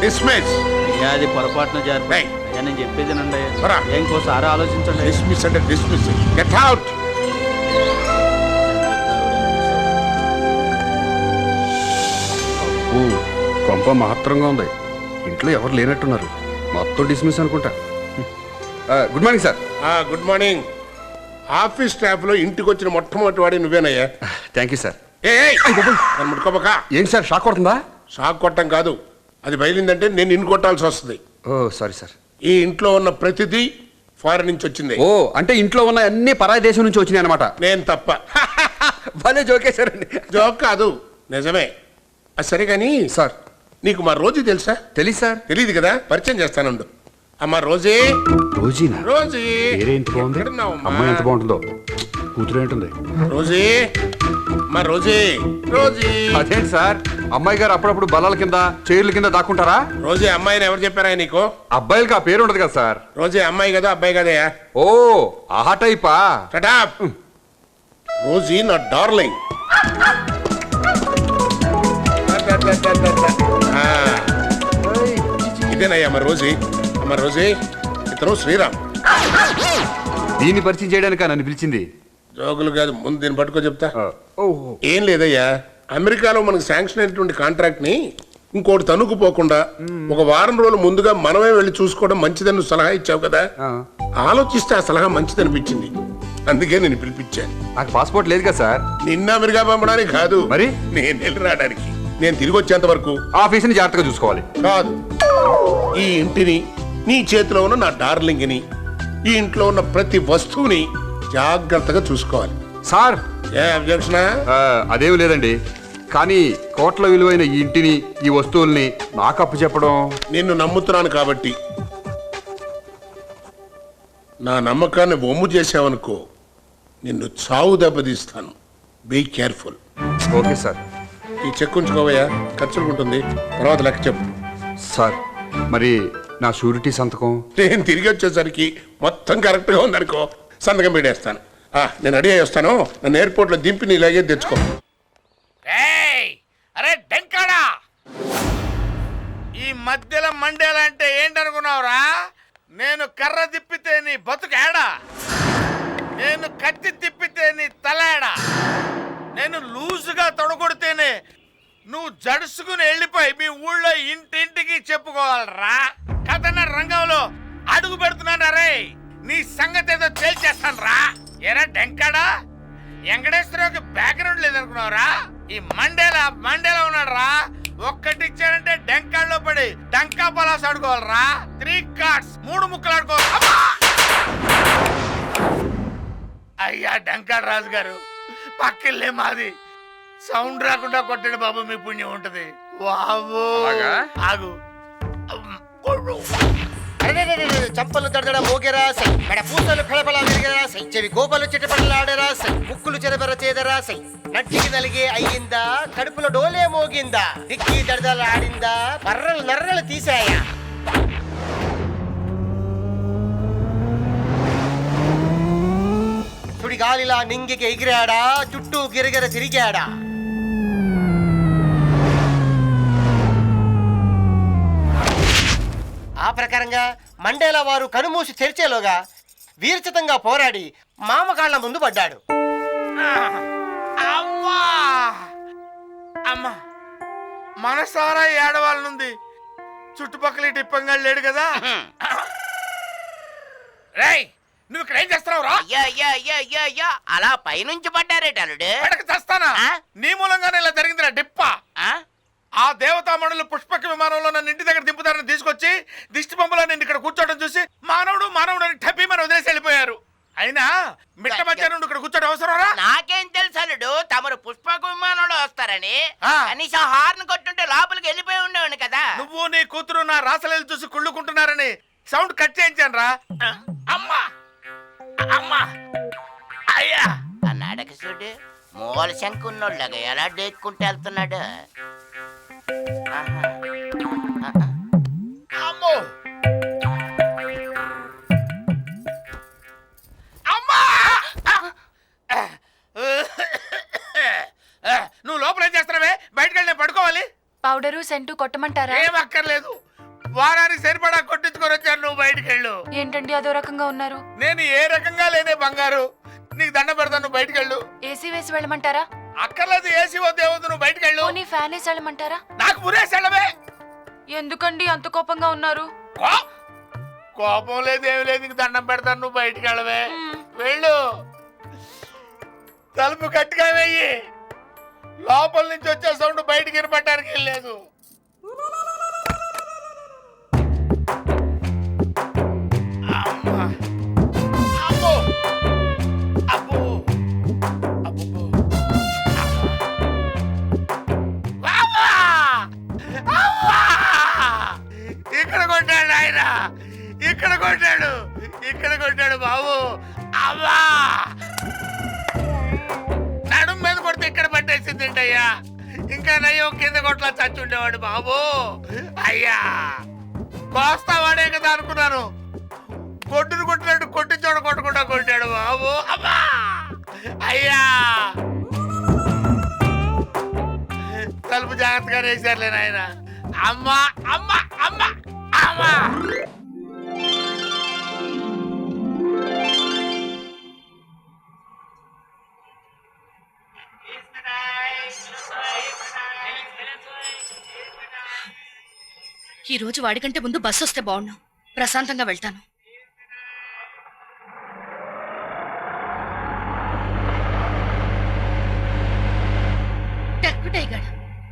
Dismiss. అయ్యా అది పొరపాటున జారి. ఏయ్. అయ్యా నేను చెప్పేదేనండి. రా. ఇంకోసారి ఆలోచించండి. డిస్మిస్ అంటే డిస్మిస్. Get out. కొంప మహత్తరంగా ఉంది. ఇంట్లో ఎవరు లేనట్టున్నారు. మొత్తం డిస్మిస్ అనుకుంటా. Good morning sir. Good morning. Office staff లో ఇంటికి వచ్చిన మొట్టమొదటి వాడి నువ్వేనయ్యా. Thank you sir. ముట్టుకోబక. ఏంటి సార్ షాక్ కొడుతుందా? షాక్ కొట్టం కాదు, అది బయలుందంటే నేను నిన్ను కొట్టాల్సి వస్తుంది. ఓ సారీ సార్. ఈ ఇంట్లో ఉన్న ప్రతిదీ ఫారెన్ నుంచి వచ్చింది. ఓ అంటే ఇంట్లో ఉన్న అన్ని పరాయి దేశం నుంచి వచ్చినాయి అనమాట. నేను తప్ప. భలే జోకేశారండి. జోక్ కాదు, నిజమే. అది సరే కానీ సార్ నీకు మా రోజీ తెలుసా? తెలీదు సార్. తెలియదు కదా, పరిచయం చేస్తానుండు. అమ్మ రోజీ. రోజీనా? రోజీ పేరేంటి బాగుంది. ఎక్కడున్నావమ్మా? అమ్మాయి ఎంత బాగుంటుందో. కూతురు ఏంటుంది? రోజీ. అమ్మ రోజీ. రోజీ. అదేంటి సార్ అమ్మాయి గారు అప్పుడప్పుడు బలాల కింద చైర్ల కింద దాక్కుంటారా? రోజీ అమ్మాయిని ఎవరు చెప్పారా నీకు? అబ్బాయిలకి ఆ పేరు ఉండదు కదా సార్. రోజీ అమ్మాయి కదా అబ్బాయి కదయా? ఓ ఆహా టైపా. షటప్. రోజీ నా డార్లింగ్. ఇదేనయ్యా అమ్మ రోజీ. అమ్మ రోజీ, ఇతను శ్రీరామ్. దీన్ని పరిచయం చేయడానికా నన్ను పిలిచింది? జోకులు కాదు, ముందు దీన్ని పట్టుకో చెప్తా. ఓహో. ఏం లేదయ్యా, అమెరికాలో మనకు శాంక్షన్ అయినటువంటి కాంట్రాక్ట్ ని ఇంకోటి తనుకుపోకుండా ఒక వారం రోజులు ముందుగా మనమే వెళ్ళి చూసుకోవడం మంచిదని నువ్వు సలహా ఇచ్చావు కదా. ఆలోచిస్తే ఆ సలహా మంచిదనిపించింది, అందుకే నేను పిలిపించాను. నాకు పాస్పోర్ట్ లేదు కదా సార్. నిన్న అమెరికా పంపడానికి కాదు, మరి నేను వెళ్ళి రావడానికి. నేను తిరిగి వచ్చేంత వరకు ఆఫీస్ని జాగ్రత్తగా చూసుకోవాలి. కాదు, ఈ ఇంటిని, నీ చేతిలో ఉన్న నా డార్లింగ్ని, ఈ ఇంట్లో ఉన్న ప్రతి వస్తువుని జాగ్రత్తగా చూసుకోవాలి. సార్ ఏ అబ్జెక్షనా? అదేమి లేదండి, కానీ కోట్ల విలువైన ఈ ఇంటిని, ఈ వస్తువుల్ని నాకు అప్పు చెప్పడం. నిన్ను నమ్ముతున్నాను కాబట్టి. నా నమ్మకాన్ని వమ్ము చేసావనుకో, నిన్ను చావు దెబ్బతీస్తాను. Be careful. Okay sir. ఈ చెక్ ఉంచుకోవయ్యా, ఖర్చుకుంటుంది, తర్వాత లెక్క చెప్పు. సార్ మరి నా షూరిటీ సంతకం? నేను తిరిగి వచ్చేసరికి మొత్తం కరెక్ట్గా ఉందనుకో, సంతకం పెట్టేస్తాను. నేను రెడీ అయ్యి వస్తాను, నన్ను ఎయిర్పోర్ట్లో దింపి నీ లగేజ్ తెచ్చుకో. అరే డెంకాడా, ఈ మధ్యలో మండేలంటే ఏంటనుకున్నావురా? నేను కర్ర తిప్పితే నీ బతుకేడా, నేను కత్తి తిప్పితే నీ తలేడా, నేను లూజుగా తొడగొడితేనే నువ్వు జడుసుకుని వెళ్ళిపోయి మీ ఊళ్ళో ఇంటింటికి చెప్పుకోవాలరా. కథన రంగంలో అడుగు పెడుతున్నాను రే, నీ సంగతి ఏదో తేల్చేస్తాను రా. ఎరా డెంకాడా, వెంకటేశ్వరరావుకి బ్యాక్గ్రౌండ్ లేదనుకున్నావురా? ఈ మండేలా ఉన్నాడు రా. ఒక్కటిచ్చారంటే డెంకాళ్ళలో పడి డంకా పలాస్ ఆడుకోవాలరా. 3 కార్డ్స్ 3 ముక్కలు ఆడుకోవాలి. అయ్యా డెంకాడు రాజు గారు, పక్కిల్లే మాది. సౌండ్ రాకుండా కొట్టండి బాబు, మీ పుణ్యం ఉంటది. వావు ఆగు. చంపలు దడదడ మోగెరా సై, మెడ పూసలు ఫళఫళ విరిగరా సై, చెవి గోపలు చిటపటలాడరా సై, ముక్కులు చెరబెర చేదరా సై, నట్టికి నలిగే అయ్యిందా, కడుపులో డోలే మోగిందా, దిక్కి దడదల ఆడిందా, బర్రలు నర్రలు తీసాయా. సుడిగాలిలా నింగికి ఎగిరాడా, చుట్టూ గిరగిర తిరిగాడా. ఆ ప్రకారంగా మండేలా వారు కనుమూసి తెరిచేలోగా వీరచితంగా పోరాడి మామకాళ్ల ముందు పడ్డాడు. అమ్మా అమ్మా, మనసారా ఏడవాళ్ళనుంది. చుట్టుపక్కల టిప్పంగా లేడు కదా. రేయ్, నువ్వు ఇక్కడ ఏం చేస్తున్నావు రా? అలా పైనుంచి పడ్డారేట అల్లుడు. చేస్తానా? నీ మూలంగానే ఇలా జరిగిందిరా డిప్ప. ఆ దేవతామణులు పుష్పక విమానంలో నన్ను ఇంటి దగ్గర దింపుతారని తీసుకొచ్చి దిష్టి బొమ్మలో నేను ఇక్కడ కూర్చోవడం చూసి మానవుడు అని టపి మన వదిలేసి వెళ్ళిపోయారు. అయినా మిట్ట మధ్య నుండి ఇక్కడ కూర్చోడం అవసరం? నాకేం తెలుసు అల్లుడు, తమరు పుష్పక విమానంలో వస్తారని. కనీసం హార్న్ కొట్టుంటే లోపలికి వెళ్ళిపోయి ఉండేవాడిని కదా. నువ్వు నీ కూతురు నా రాసలేలు చూసి కుళ్ళుకుంటున్నారని సౌండ్ కట్ చేయించాను రా. అమ్మా అమ్మా అయ్యా అన్నాడక చూడు, మూల శంకున్నోళ్ళగా ఎలా డేక్కుంటూ వెళ్తున్నాడు. అమ్మో అమ్మా, నువ్వు లోపల ఏం చేస్తున్నావే? బయటకు వెళ్ళి పడుకోవాలి. పౌడరు సెంటు కొట్టమంటారా? ఏం అక్కర్లేదు, వారానికి సరిపడా కొట్టించుకొని వచ్చాను, నువ్వు బయటికి వెళ్ళు. ఏంటండి అదో రకంగా ఉన్నారు? నేను ఏ రకంగా లేనే బంగారు, నీకు దండ పెడతాను, నువ్వు బయటికి వెళ్ళు. ఏసీ వేసి వెళ్ళమంటారా? అక్కర్లేదు, ఏసీ వద్దు ఏవద్దు, నువ్వు బయటికి వెళ్ళు. పోనీ ఫ్యాన్ వేసి వెళ్ళమంటారా? నాకు మురేసి వెళ్ళవే. ఎందుకండి అంత కోపంగా ఉన్నారు? కోపం లేదు ఏమి లేదు, నీకు దండం పెడతాను, నువ్వు బయటికి వెళ్ళవే. వెళ్ళు, తలుపు గట్టిగా వెయ్యి. లోపల నుంచి వచ్చే సౌండ్ బయటికి వినపడడానికి వెళ్ళలేదు. అమ్మా. అబ్బో. అబ్బో. అబ్బో. అమ్మా. అమ్మా. ఇక్కడ కొట్టాడు ఆయన, ఇక్కడ కొట్టాడు, ఇక్కడ కొట్టాడు బాబు. అమ్మా. నడుం మీద కొడితే ఇక్కడ పట్టేసింది అయ్యా. ఇంకా నయ్యం కింద కొట్లా చచ్చుండేవాడు బాబు. అయ్యా కోస్తావాడే కదా అనుకున్నాను, కొట్టును కొట్టినట్టు కొట్టించోడు కొట్టకుండా కొట్టాడు బాబు. అమ్మా. అయ్యా తలుపు జాగ్రత్తగా వేసారులే నాయన. అమ్మా అమ్మా అమ్మా అమ్మా. ఈ రోజు వాడికంటే ముందు బస్సు వస్తే బాగున్నాం, ప్రశాంతంగా వెళ్తాను. టైగాడు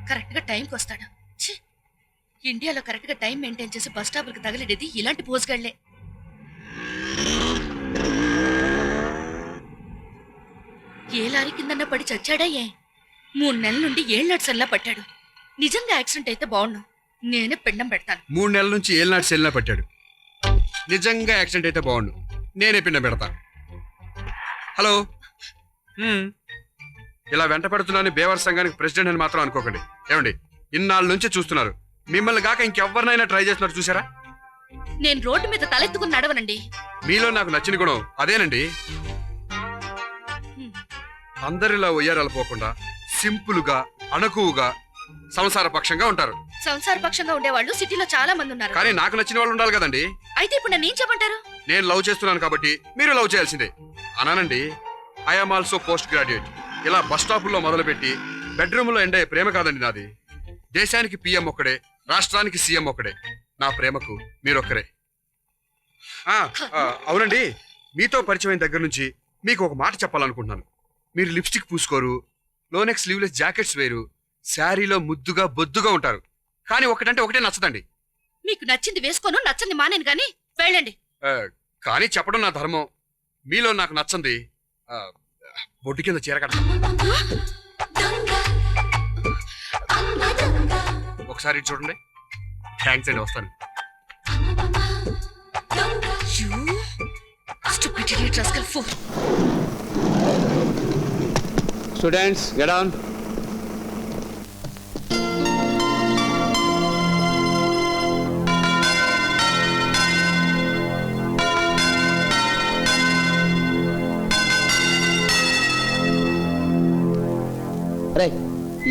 కరెక్ట్ గా టైంకి వస్తాడు. ఛీ, ఇండియాలో కరెక్ట్ గా టైం మెయింటైన్ చేసి బస్ స్టాపులకు తగిలేది ఇలాంటి పోస్గాళ్లే. ఏ లారీ కిందన్నా పడి చచ్చాడా? 3 నెలల నుండి 7 నట్సల్లా పట్టాడు. నిజంగా యాక్సిడెంట్ అయితే బాగున్నాం, నేనే పిండం పెడతాను. 3 నెలల నుంచి ఏళ్ళనాటి సెల్లా పట్టాడు. నిజంగా యాక్సిడెంట్ అయితే బాగుండు, నేనే పిండం పెడతా. హలో, ఇలా వెంట పెడుతున్నాను బేవర్ సంఘానికి ప్రెసిడెంట్ అని మాత్రం అనుకోకండి. ఏమండి, ఇన్నాళ్ళ నుంచి చూస్తున్నారు, మిమ్మల్ని కాక ఇంకెవరినైనా ట్రై చేస్తున్నారు చూసారా? నేను రోడ్డు మీద తలెత్తుకుని నడవనండి. మీలో నాకు నచ్చిన గుణం అదేనండి. అందరిలా ఒయ్యారాలు పోకుండా సింపుల్ గా అణకువగా సంసార పక్షంగా ఉంటారు. సంసార పక్షంగా ఉండేవాళ్ళు సిటీలో చాలా మంది ఉన్నారు. కానీ నాకు నచ్చిన వాళ్ళు ఉండాలి కదండి. అయితే ఇప్పుడు నన్ను ఏం చెప్పంటారు? నేను లవ్ చేస్తున్నాను కాబట్టి మీరు లవ్ చేయాల్సిందే అనానండి. I'm also post graduate. ఇలా బస్ స్టాపుల్లో మొదలుపెట్టి బెడ్రూమ్ లో ఎండ్ అయ్యే ప్రేమ కాదండి నాది. దేశానికి పిఎం ఒక్కడే, రాష్ట్రానికి సీఎం ఒక్కడే. నా ప్రేమకు మీరొక్కరే. అవునండి, మీతో పరిచయం దగ్గర నుంచి మీకు ఒక మాట చెప్పాలనుకుంటున్నాను. మీరు లిప్స్టిక్ పూసుకోరు, లోనెక్ స్లీవ్లెస్ జాకెట్స్ వేరు, శారీలో ముద్దుగా బొద్దుగా ఉంటారు. కానీ ఒకటంటే ఒకటే నచ్చదండి. మీకు నచ్చింది వేసుకోను, నచ్చంది మానేను, కానీ వెళ్ళండి. కానీ చెప్పడం నా ధర్మం. మీలో నాకు నచ్చంది బొడ్డు కింద చీర కట్ట. ఒకసారి చూడండి. థ్యాంక్స్ అండి, వస్తాను. Students get on.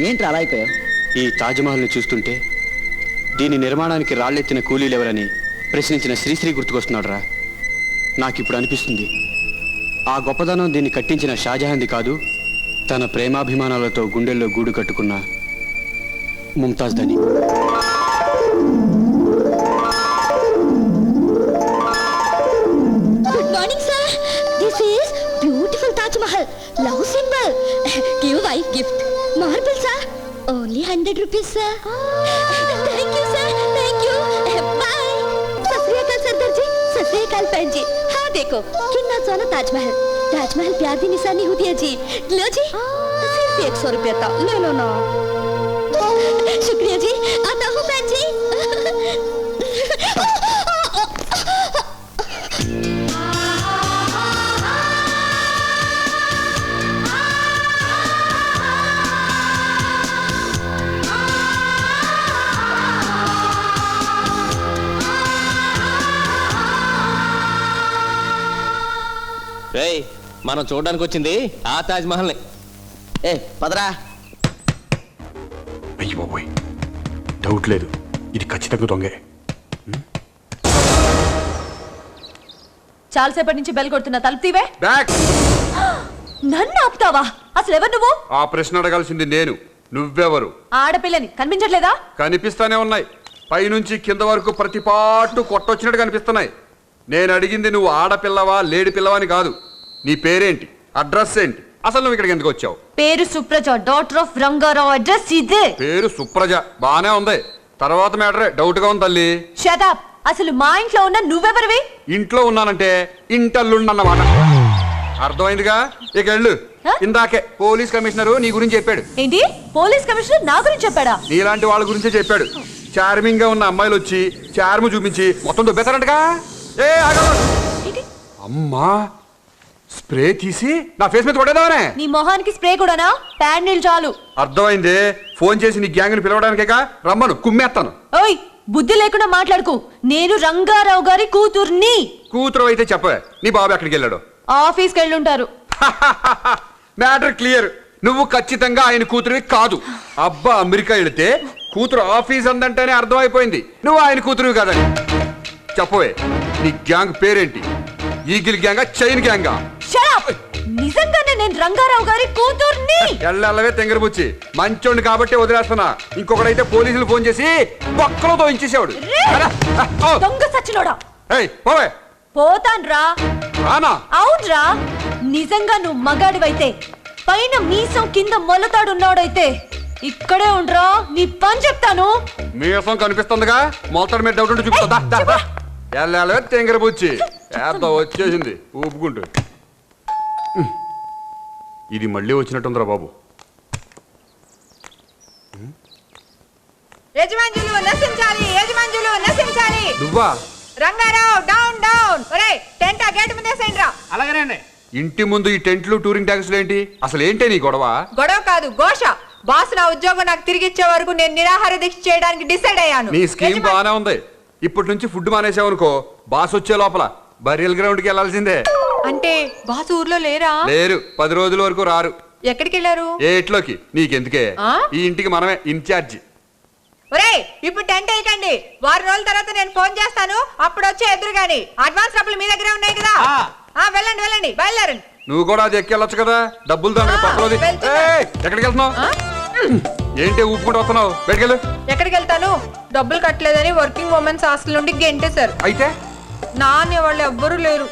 ఏంటి అలా అయిపోయావు? ఈ తాజ్మహల్ని చూస్తుంటే దీని నిర్మాణానికి రాళ్ళెత్తిన కూలీలెవరని ప్రశ్నించిన శ్రీశ్రీ గుర్తుకొస్తున్నాడు రా. నాకిప్పుడు అనిపిస్తుంది, ఆ గొప్పదనం దీన్ని కట్టించిన షాజహాన్ది కాదు, తన ప్రేమాభిమానాలతో గుండెల్లో గూడు కట్టుకున్న ముంతాజ్ దని. Good morning sir, this is beautiful Taj Mahal, love symbol. Give wife gift. Marble sir, only 100 rupees sir. Thank you sir, thank you. Bye. सत श्री अकाल सरदार जी, सत श्री अकाल बहन जी. हाँ देखो कितना सोना ताजमहल. ताजमहल प्यार की निशानी होती है जी. लो जी, सिर्फ 100 रुपया था, ले लो ना. शुक्रिया जी, आता हूँ बहन जी. మనం చూడడానికి వచ్చింది ఆ తాజ్ మహల్ని. ఏ పదరా. అయ్యి బాబోయ్, డౌట్ లేదు, ఇది ఖచ్చితంగా దొంగే. చాలాసేపటి నుంచి బెల్ కొడుతున్నా, తలుపు తీవే. బ్యాక్. నన్ను ఆపుతావా? అసలు ఎవరు నువ్వు? ఆ ప్రశ్న అడగాల్సింది నేను, నువ్వెవరు? ఆడపిల్లని, కనిపించట్లేదా? కనిపిస్తానే ఉన్నాయి, పైనుంచి కింద వరకు ప్రతి పాటు కొట్టొచ్చినట్టు కనిపిస్తున్నాయి. నేను అడిగింది నువ్వు ఆడపిల్లవా లేడి పిల్లవా అని కాదు. నీ పేరేంటి, అడ్రస్ ఏంటి, అసలు నువ్వు ఇక్కడికి ఎందుకు వచ్చావు? పేరు Supraja, daughter of Rangarao. Address ఇదే. పేరు సుప్రజ బానే ఉంది, తర్వాత మ్యాటరే డౌట్ గా ఉంది తల్లి. Shut up. అసలు మా ఇంట్లో ఉన్న నువ్వెవరివి? ఇంట్లో ఉన్నానంటే ఇంటల్లుండన్నమాట. అర్థమైందిగా, ఇక వెళ్ళు. ఇందాకే పోలీస్ కమిషనరు నీ గురించి చెప్పాడు. ఏంటి? పోలీస్ కమిషనర్ నా గురించి చెప్పాడా? నీలాంటి వాళ్ళ గురించే చెప్పాడు. చార్మింగ్ గా ఉన్న అమ్మాయిలు వచ్చి చార్ము చూపించి మొత్తం దొబ్బేస్తారంటగా. ఏ ఏంటి? అమ్మా, స్ప్రే తీసి నా ఫేస్ మీద కొట్టేదావనే. నీ మొహానికి స్ప్రే కూడానా? ప్యాడ్ నీళ్ళు చాలు. అర్థమైందే, ఫోన్ చేసి నీ గ్యాంగ్ ని పిలవడానికేగా, రమ్మను, కుమ్మేస్తాను. ఓయ్, బుద్ధి లేకుండా మాట్లాడుకు. నేను రంగారావు గారి కూతుర్ని. కూతురు అయితే చెప్పవే, నీ బాబు ఎక్కడికి వెళ్ళాడు? ఆఫీస్కి వెళ్ళుంటారు. మ్యాటర్ క్లియర్, నువ్వు ఖచ్చితంగా ఆయన కూతురివి కాదు. అబ్బా అమెరికా వెళితే కూతురు ఆఫీస్ అందంటేనే అర్థమైపోయింది నువ్వు ఆయన కూతురివి కాదని. చెప్పవే, నీ గ్యాంగ్ పేరేంటి? ఈగిల్ గ్యాంగా, చైన్ గ్యాంగా? Shut up! నిజంగానే నేను రంగారావు గారి కూతుర్ని. ఎల్లవే తెంగరబుచ్చి, మంచోండి కాబట్టి వదిలేస్తున్నా. ఇంకొకడైతే పోలీసులు ఫోన్ చేసి బొక్కలో తోయించేసేవాడు. దొంగ సచ్చినోడా. పోవే. పోతాన్రా. రానా? అవునరా. నిజంగా నువ్వు మగాడివైతే, పైన మీసం కింద మొలతాడున్నాడైతే ఇక్కడే ఉండరా, నీ పని చెప్తాను. మీసం కనిపిస్తుందిగా, మొలతాడు మీద డౌట్ ఉంటే చూపిస్తా. ఎల్లవే తెంగరబుచ్చి, వచ్చేసింది ఊపుకుంటూ. ఇది మళ్ళీ వచ్చినట్టుందిరా బాబు. యజమానులు నశించాలి, యజమానులు నశించాలి. నువ్వా? Rangarao down down. ఒరే, టెంట్ ఆ గేట్ ముందేసేయండి రా. అలాగేనండి. ఇంటి ముందు ఈ టెంట్లు టూరింగ్ ట్యాక్స్లు ఏంటి? అసలు ఏంటే నీ గొడవ? గొడవ కాదు, ఘోష. బాస్ నా ఉద్యోగం నాకు తిరిగి ఇచ్చే వరకు నేను నిరాహార దీక్ష చేయడానికి డిసైడ్ అయ్యాను. నీ స్కీమ్ బాగానే ఉంది. ఇప్పటి నుంచి ఫుడ్ మానేసావనుకో, బాస్ వచ్చే లోపల బరియల్ గ్రౌండ్ కి వెళ్లాల్సిందే. అంటే బాస్ ఊర్లో లేరా? లేరు, 10 రోజుల వరకు రారు. ఎక్కడికి వెళ్ళారు? ఏట్లోకి. నీకెందుకే, ఆ? ఈ ఇంటికి మనమే ఇన్ఛార్జి. ఒరే, ఇప్పుడు టెంట్ వేయకండి. 6 రోజుల తర్వాత నేను ఫోన్ చేస్తాను, అప్పుడు వచ్చే ఎదురు గాని. అడ్వాన్స్ డబ్బులు మీ దగ్గరే ఉన్నాయి కదా. వెళ్ళండి వెళ్ళండి, బయలుదేరండి. నువ్వు కూడా అది ఎక్కెళ్ళొచ్చు కదా, డబ్బులు దానికి పక్కలోది. ఎక్కడికి వెళ్తున్నావు? ఏంటి ఊపుకుంటూ వస్తున్నావు? బయటకెళ్ళు. ఎక్కడికి వెళ్తాను? డబ్బులు కట్టలేదని వర్కింగ్ ఉమెన్స్ హాస్టల్ నుండి గెంటేశారు. అయితే నానే వాళ్ళు ఎవ్వరూ లేరు.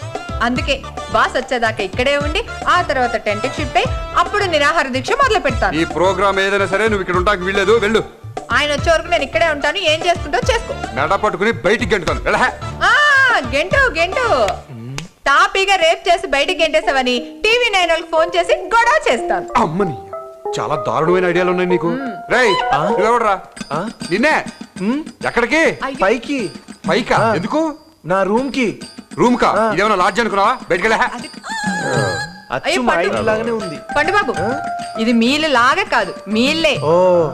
అందుకే బాస్ వచ్చేదాకా ఇక్కడే ఉండి, ఆ తర్వాత టెంట్ షిఫ్ట్ అయి అప్పుడు నిరాహార దీక్ష మొదలు పెడతాను. ఈ ప్రోగ్రామ్ ఏదైనా సరే నువ్వు ఇక్కడ ఉంటాకి వీల్లేదు, వెళ్ళు. ఆయన వచ్చే వరకు నేను ఇక్కడే ఉంటాను. ఏం చేసుకుంటావు చేసుకో. మెడ పట్టుకుని బయటికి గెంటుతాను. గెంటు గెంటు. తాపీగా రేప్ చేసి బయటికి గెంటేసావని టీవీ 9 వాళ్ళకి ఫోన్ చేసి గొడవ చేస్తాను. అమ్మని, చాలా దారుణమైన ఐడియాలు ఉన్నాయి నీకు. రేయ్, నువ్వెవడరా? నిన్నే. ఎక్కడికి? పైకి. పైకా? ఎందుకు? నా రూమ్ కి. రూమ్ కా? ఇదేమన్నా లాడ్జ్ అనుకున్నావా? బయటకెళ్ళా. అచ్చు మా ఇంటి లాగానే ఉంది. పండు బాబు, ఇది మీలు లాగా కాదు, మీల్లే.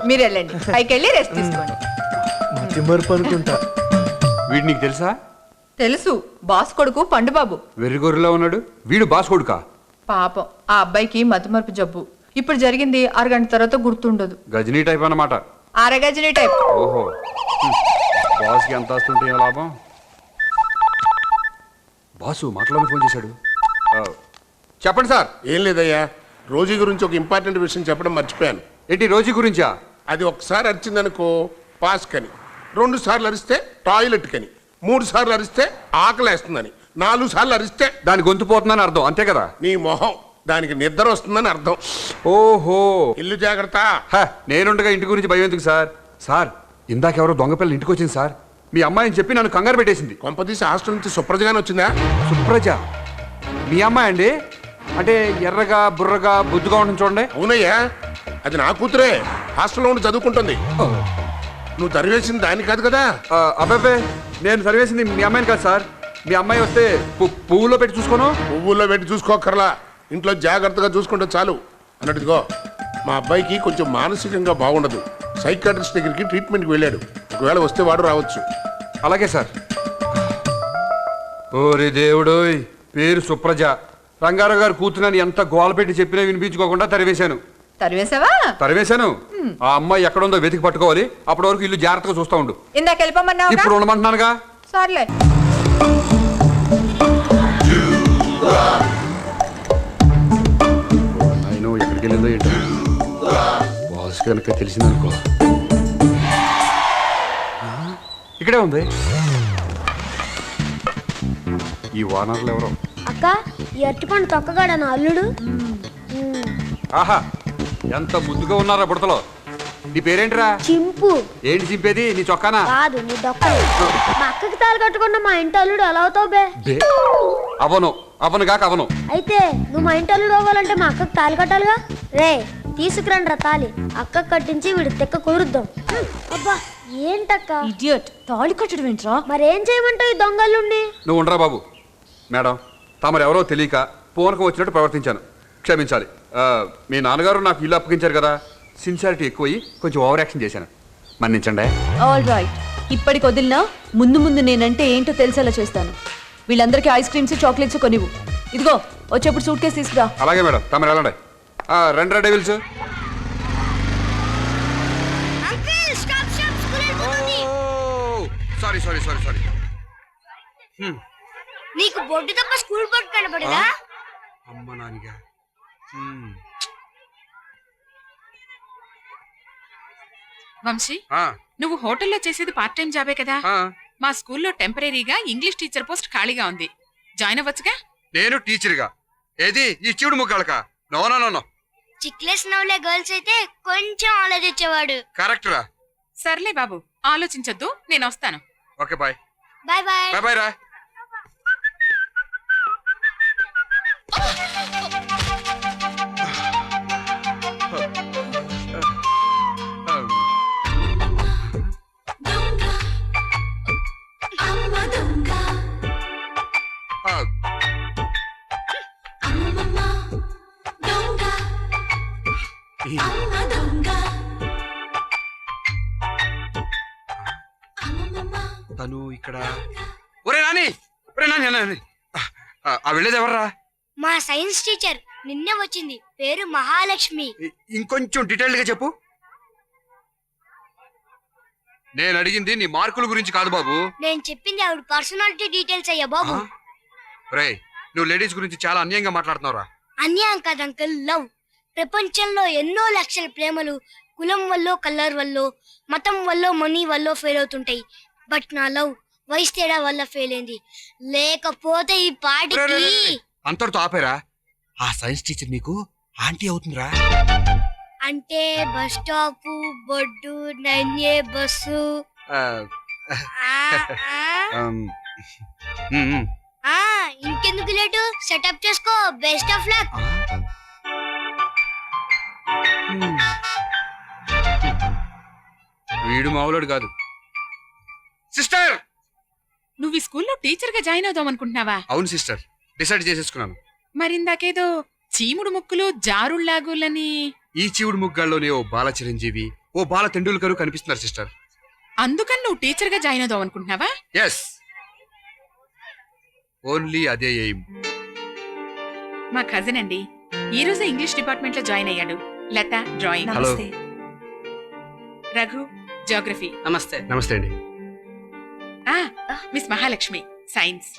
మీరు వెళ్ళండి, పైకి వెళ్ళి రెస్ట్ తీసుకోండి. మతి మరుపు అనుకుంటా. వీడు నీకు తెలుసా? తెలుసు, బాస్ కొడుకు పండు బాబు. వెర్రిగొర్రెలా ఉన్నాడు. వీడు బాస్ కొడుకా? పాపం, ఆ అబ్బాయికి మతిమరుపు జబ్బు. ఇప్పుడు జరిగింది 6 గంటల తర్వాత గుర్తుండదు. గజనీ టైప్ అన్నమాట. అరగజని టైప్. ఓహో, బాస్ కి ఎంత వస్తుంటే ఏం లాభం? బాసు మాటలోనే ఫోన్ చేశాడు. చెప్పండి సార్. ఏం లేదయ్యా, రోజీ గురించి ఒక ఇంపార్టెంట్ విషయం చెప్పడం మర్చిపోయాను. ఏంటి రోజీ గురించా? అది ఒకసారి అరిచిందనుకో పాస్ కని, 2 సార్లు అరిస్తే టాయిలెట్ కని, 3 సార్లు అరిస్తే ఆకలేస్తుందని, 4 సార్లు అరిస్తే దాని గొంతు పోతుందని అర్థం, అంతే కదా? నీ మొహం, దానికి నిద్ర వస్తుందని అర్థం. ఓహో, ఇల్లు జాగ్రత్త. నేనుండగా ఇంటి గురించి భయం ఎందుకు సార్? సార్, ఇందాకెవరో దొంగ పిల్లలు ఇంటికి వచ్చింది సార్. మీ అమ్మాయిని చెప్పి నన్ను కంగారు పెట్టేసింది. కొంపతీసి హాస్టల్ నుంచి సుప్రజగానే వచ్చిందా? సుప్రజ మీ అమ్మాయి అండి? అంటే ఎర్రగా బుర్రగా బుద్ధిగా ఉంటుంది చూడండి. అవునయ్యా, అది నా కూతురే, హాస్టల్లో ఉండి చదువుకుంటుంది. నువ్వు తరివేసింది దాన్ని కాదు కదా? అబ్బాయి, నేను సర్వేసింది మీ అమ్మాయిని కాదు సార్. మీ అమ్మాయి వస్తే పువ్వులో పెట్టి చూసుకోను. పువ్వుల్లో పెట్టి చూసుకోకర్లా, ఇంట్లో జాగ్రత్తగా చూసుకుంటే చాలు. అన్నట్టుగో, మా అబ్బాయికి కొంచెం మానసికంగా బాగుండదు. సైకాట్రిస్ట్ దగ్గరికి ట్రీట్మెంట్కి వెళ్ళాడు. ఒకవేళ వస్తే వాడు రావచ్చు. అలాగే సార్. ఓరి దేవుడోయ్, పేరు సుప్రజ. రంగారావు గారు కూతురని ఎంత గోల పెట్టి చెప్పినా వినిపించుకోకుండా తరివేశాను. తరివేశాను. ఆ అమ్మాయి ఎక్కడుందో వెతికి పట్టుకోవాలి. అప్పటి వరకు ఇల్లు జాగ్రత్తగా చూస్తూ ఉండు. ఇందాక వెళ్ళిపోమన్నావు, ఇప్పుడు ఉండమంటున్నానుగా. సర్లే. ఎక్కడికి వెళ్ళిందో ఏంటో బాస్ కనుక తెలిసిందనుకో. ఇక్కడే ఉంది. ఈ ఓనర్లు ఎవరో. అక్క ఈ అరటిపండు తొక్కగాడా నా అల్లుడు. ఆహా ఎంత ముద్దుగా ఉన్నారా బుడతలో. నీ పేరేంటిరా? చింపు. ఏంటి చింపేది? నీ చొక్కానా? కాదు నీ డొక్కలు. మా అక్కకి తాళి కట్టుకున్న మా ఇంటి అల్లుడు ఎలా అవుతావు బే? అవను కాక అవను. అయితే నువ్వు మా ఇంటి అల్లుడు అవ్వాలంటే మా అక్కకి తాళి కట్టాలిగా. రే తీసుకురండి రా తాళి, అక్కకి కట్టించి వీడి తెక్క కుదురుద్దాం. అబ్బా ఏంటక్క ఇడియట్, తాళి కట్టడం ఏంట్రా? మరేం చేయమంటావు ఈ దొంగల్లుండి? నువ్వు ఉండరా బాబు. మేడం తమరు ఎవరో తెలియక పూనకం వచ్చినట్టు ప్రవర్తించాను, క్షమించాలి. మీ నాన్నగారు నాకు ఇల్లు అప్పగించారు కదా, సిన్సియారిటీ ఎక్కువయ్యి కొంచెం ఓవర్ యాక్షన్ చేశాను, మన్నించండి. ఆల్ రైట్, ఇప్పటికి వదిలినా ముందు ముందు నేనంటే ఏంటో తెలిసేలా చేస్తాను. వీళ్ళందరికీ ఐస్ క్రీమ్స్ చాక్లెట్స్ కొనివ్వు. ఇదిగో వచ్చేప్పుడు సూట్ కేసు తీసుకురా. అలాగే మేడం, తమరు వెళ్ళండి. రెండు red devils. Sorry sorry sorry sorry. నీకు బొడ్డు తప్ప స్కూల్ బోర్డు కనబడదా? అమ్మ నానిగా. వంశీ, నువ్వు హోటల్లో చేసేది పార్ట్ టైం జాబే కదా. మా స్కూల్లో టెంపరీగా ఇంగ్లీష్ టీచర్ పోస్ట్ ఖాళీగా ఉంది, జాయిన్ అవ్వచ్చుగా. నేను టీచర్గా? ఏది ఈ చివుడు ముగ్గాలకా? No no no. చిక్లెస్ నవ్వులే గర్ల్స్ అయితే కొంచెం ఆలోచించేవాడు. కరెక్ట్ రా. సర్లే బాబు, ఆలోచించొద్దు, నేను వస్తాను. Okay bye. Bye bye. Bye bye రా. తను ఇక్కడ. ఒరే నాని, ఒరే నాని నాని, వెళ్ళేది ఎవర్రా? మా సైన్స్ టీచర్ నిన్నే వచ్చింది, పేరు మహాలక్ష్మి. ఇంకొంచెం డీటెయిల్డ్ గా చెప్పు. నేను అడిగింది నీ మార్కుల గురించి కాదు బాబు. నేను చెప్పింది ఆవిడ పర్సనాలిటీ డీటెయిల్స్ అయ్యా బాబు. రే, నువ్వు లేడీస్ గురించి చాలా అన్యాయంగా మాట్లాడుతున్నావురా. అన్యాయం కాదు అంకుల్, లవ్. ప్రపంచంలో ఎన్నో లక్షల ప్రేమలు కులం వల్ల, కలర్ వల్ల, మతం వల్ల, మనీ వల్ల ఫెయిల్ అవుతుంటాయి. బట్ నా లవ్ వయసు తేడా వల్ల ఫెయిల్ అయింది. లేకపోతే ఈ పాటికి. అంతటితో ఆపేరా? ఆ సైన్స్ టీచర్ నీకు ఆంటీ అవుతుందిరా. అంటే బస్ స్టాప్, బొడ్డు, 9A బస్సు. ఇంకెందుకు లేటు, సెటప్ చేసుకో. Best of luck. వీడు మామూలుడు కాదు. సిస్టర్, నువ్వు ఈ స్కూల్లో టీచర్ గా జాయిన్ అవుదాం అనుకుంటున్నావా? అవును సిస్టర్, డిసైడ్ చేసేసుకున్నాను. మరిందాకేదో చీముడు ముక్కులు జారుళ్లాగులని. ఈ చీవుడు ముగ్గాల్లోనే ఓ బాల చిరంజీవి, ఓ బాల తెండూల్కర్ కనిపిస్తున్నారు సిస్టర్. అందుకని నువ్వు టీచర్ గా జాయిన్ అవుదాం అనుకుంటున్నావా? ఎస్, ఓన్లీ అదే ఎయిమ్. మా కజిన్ అండి, ఈ రోజే ఇంగ్లీష్ డిపార్ట్మెంట్ లో జాయిన్ అయ్యాడు. Latha drawing. Hello. Raghu geography. నమస్తే. నమస్తే అండి. Miss Mahalakshmi science.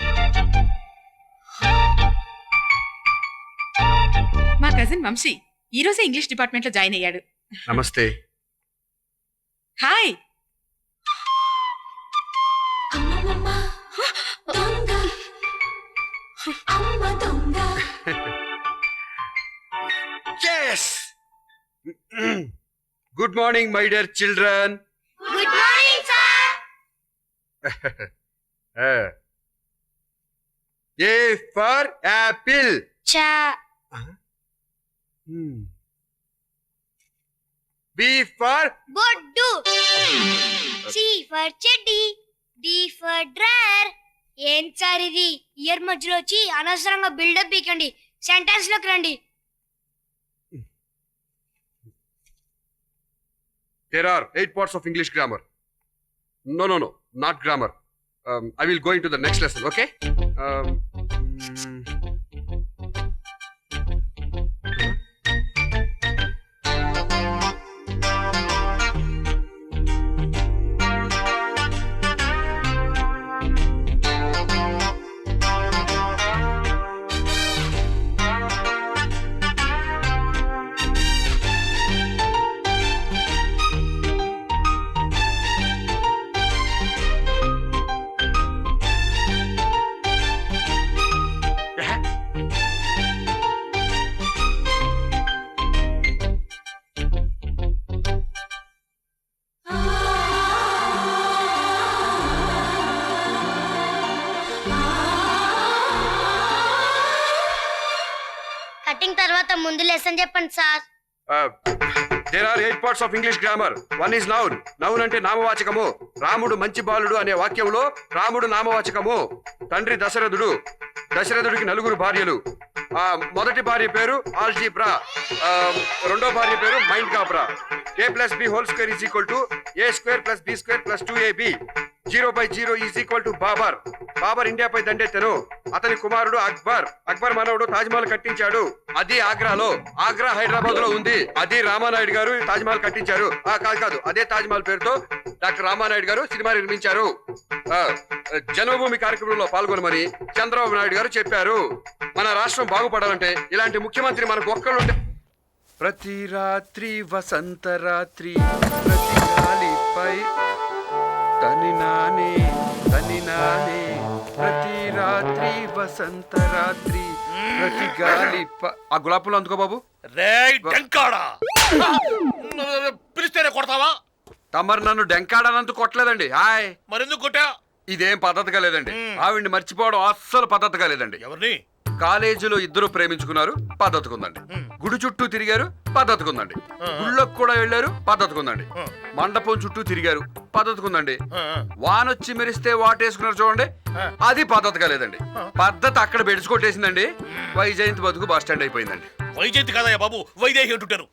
మా కజిన్ వంశీ ఈ రోజే ఇంగ్లీష్ డిపార్ట్మెంట్ లో జాయిన్ అయ్యాడు. నమస్తే. Hi. Yes. Good morning, my dear children. Good morning sir. A for apple. చా. B for బొడ్డు. C ఫర్ చెడ్డి. D for dryer. ఏం సార్ ఇది, ఇయర్ మధ్యలో వచ్చి అనవసరంగా బిల్డప్ ఇకండి, సెంటెన్స్ లోకి రండి. There are 8 parts of English grammar. No, not grammar. I will go into the next lesson, okay? Starting తర్వాత ముందు లెసన్ చెప్పండి sir. There are 8 parts of English grammar. One is noun. Noun అంటే నామవాచకము. రాముడు మంచి బాలుడు అనే వాక్యంలో రాముడు నామవాచకము. తండ్రి దశరథుడు. దశరథుడికి 4 భార్యలు. మొదటి భార్య పేరు ఆల్జీబ్రా. రెండో భార్య పేరు మైండ్ కాబ్రా. a+b² = a² + b² + 2ab. 0/0 = Babar. Babar ఇండియాపై దండెత్తెను. అతని కుమారుడు అక్బర్. అక్బర్ మనవడు తాజ్మహల్ కట్టించాడు. అది ఆగ్రాలో. ఆగ్రా హైదరాబాద్ లో ఉంది. అది రామానాయుడు గారు తాజ్మహల్ కట్టించారు. కాదు అదే తాజ్మహల్ పేరుతో డాక్టర్ రామానాయుడు గారు సినిమా నిర్మించారు. జన్మభూమి కార్యక్రమంలో పాల్గొనమని చంద్రబాబు నాయుడు గారు చెప్పారు. మన రాష్ట్రం బాగుపడాలంటే ఇలాంటి ముఖ్యమంత్రి మనకు ఒక్కళ్ళుంటే. ప్రతి రాత్రి వసంత రాత్రి ప్రతి గాలిపై తని నానే ప్రతి రాత్రి వసంత రాత్రి ప్రతి గాలిపై. ఆ గులాబీలు అందుకో బాబు. పిలిస్తేనే కొడతావా? తమరు నన్ను డెంకాడనందుకు కొట్టలేదండి. హాయ్. మరెందుకు కొట్టా? ఇదేం పద్ధతిగా లేదండి. ఆవిడ్ని మర్చిపోవడం అస్సలు పద్ధతిగా లేదండి. ఎవరిని? కాలేజీలో ఇద్దరు ప్రేమించుకున్నారు, పద్ధతికుందండి. గుడి చుట్టూ తిరిగారు, పద్ధతికుందండి. గుళ్ళకు కూడా వెళ్ళారు, పద్ధతికుందండి. మండపం చుట్టూ తిరిగారు, పద్ధతికుందండి. వానొచ్చి మెరిస్తే వాటేసుకున్నారు చూడండి, అది పద్ధతిగా లేదండి. పద్ధతి అక్కడ బెడిసికొట్టేసిందండి. వైజయంతి బతుకు బస్ స్టాండ్ అయిపోయిందండి. వైజయంతి కాదయ్యా బాబు, వైదేహి అంటుంటారు.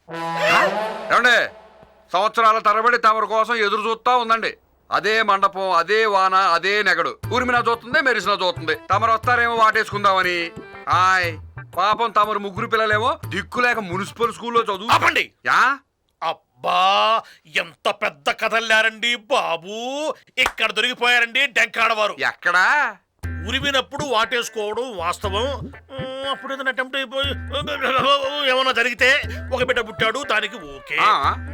ఏమండే, సంవత్సరాల తరబడి తమరి కోసం ఎదురు చూస్తా ఉందండి. అదే మండపం, అదే వాన, అదే నెగడు. ఉరిమినా చూస్తుంది, మెరిసినా చూస్తుంది. తమరు వస్తారేమో వాటేసుకుందామని. హాయ్. పాపం తమరు 3 పిల్లలేమో దిక్కులేక మున్సిపల్ స్కూల్లో చదువు. ఆపండి. యా అబ్బా, ఎంత పెద్ద కథల్లారండి బాబు. ఇక్కడ దొరికిపోయారండి డెంకాడవారు. ఎక్కడా? ఉరిమినప్పుడు వాటేసుకోవడం వాస్తవం. అప్పుడు ఏదైనా అటెంప్ట్ అయిపోయి ఏమన్నా జరిగితే ఒక బిడ్డ పుట్టాడు, దానికి ఓకే.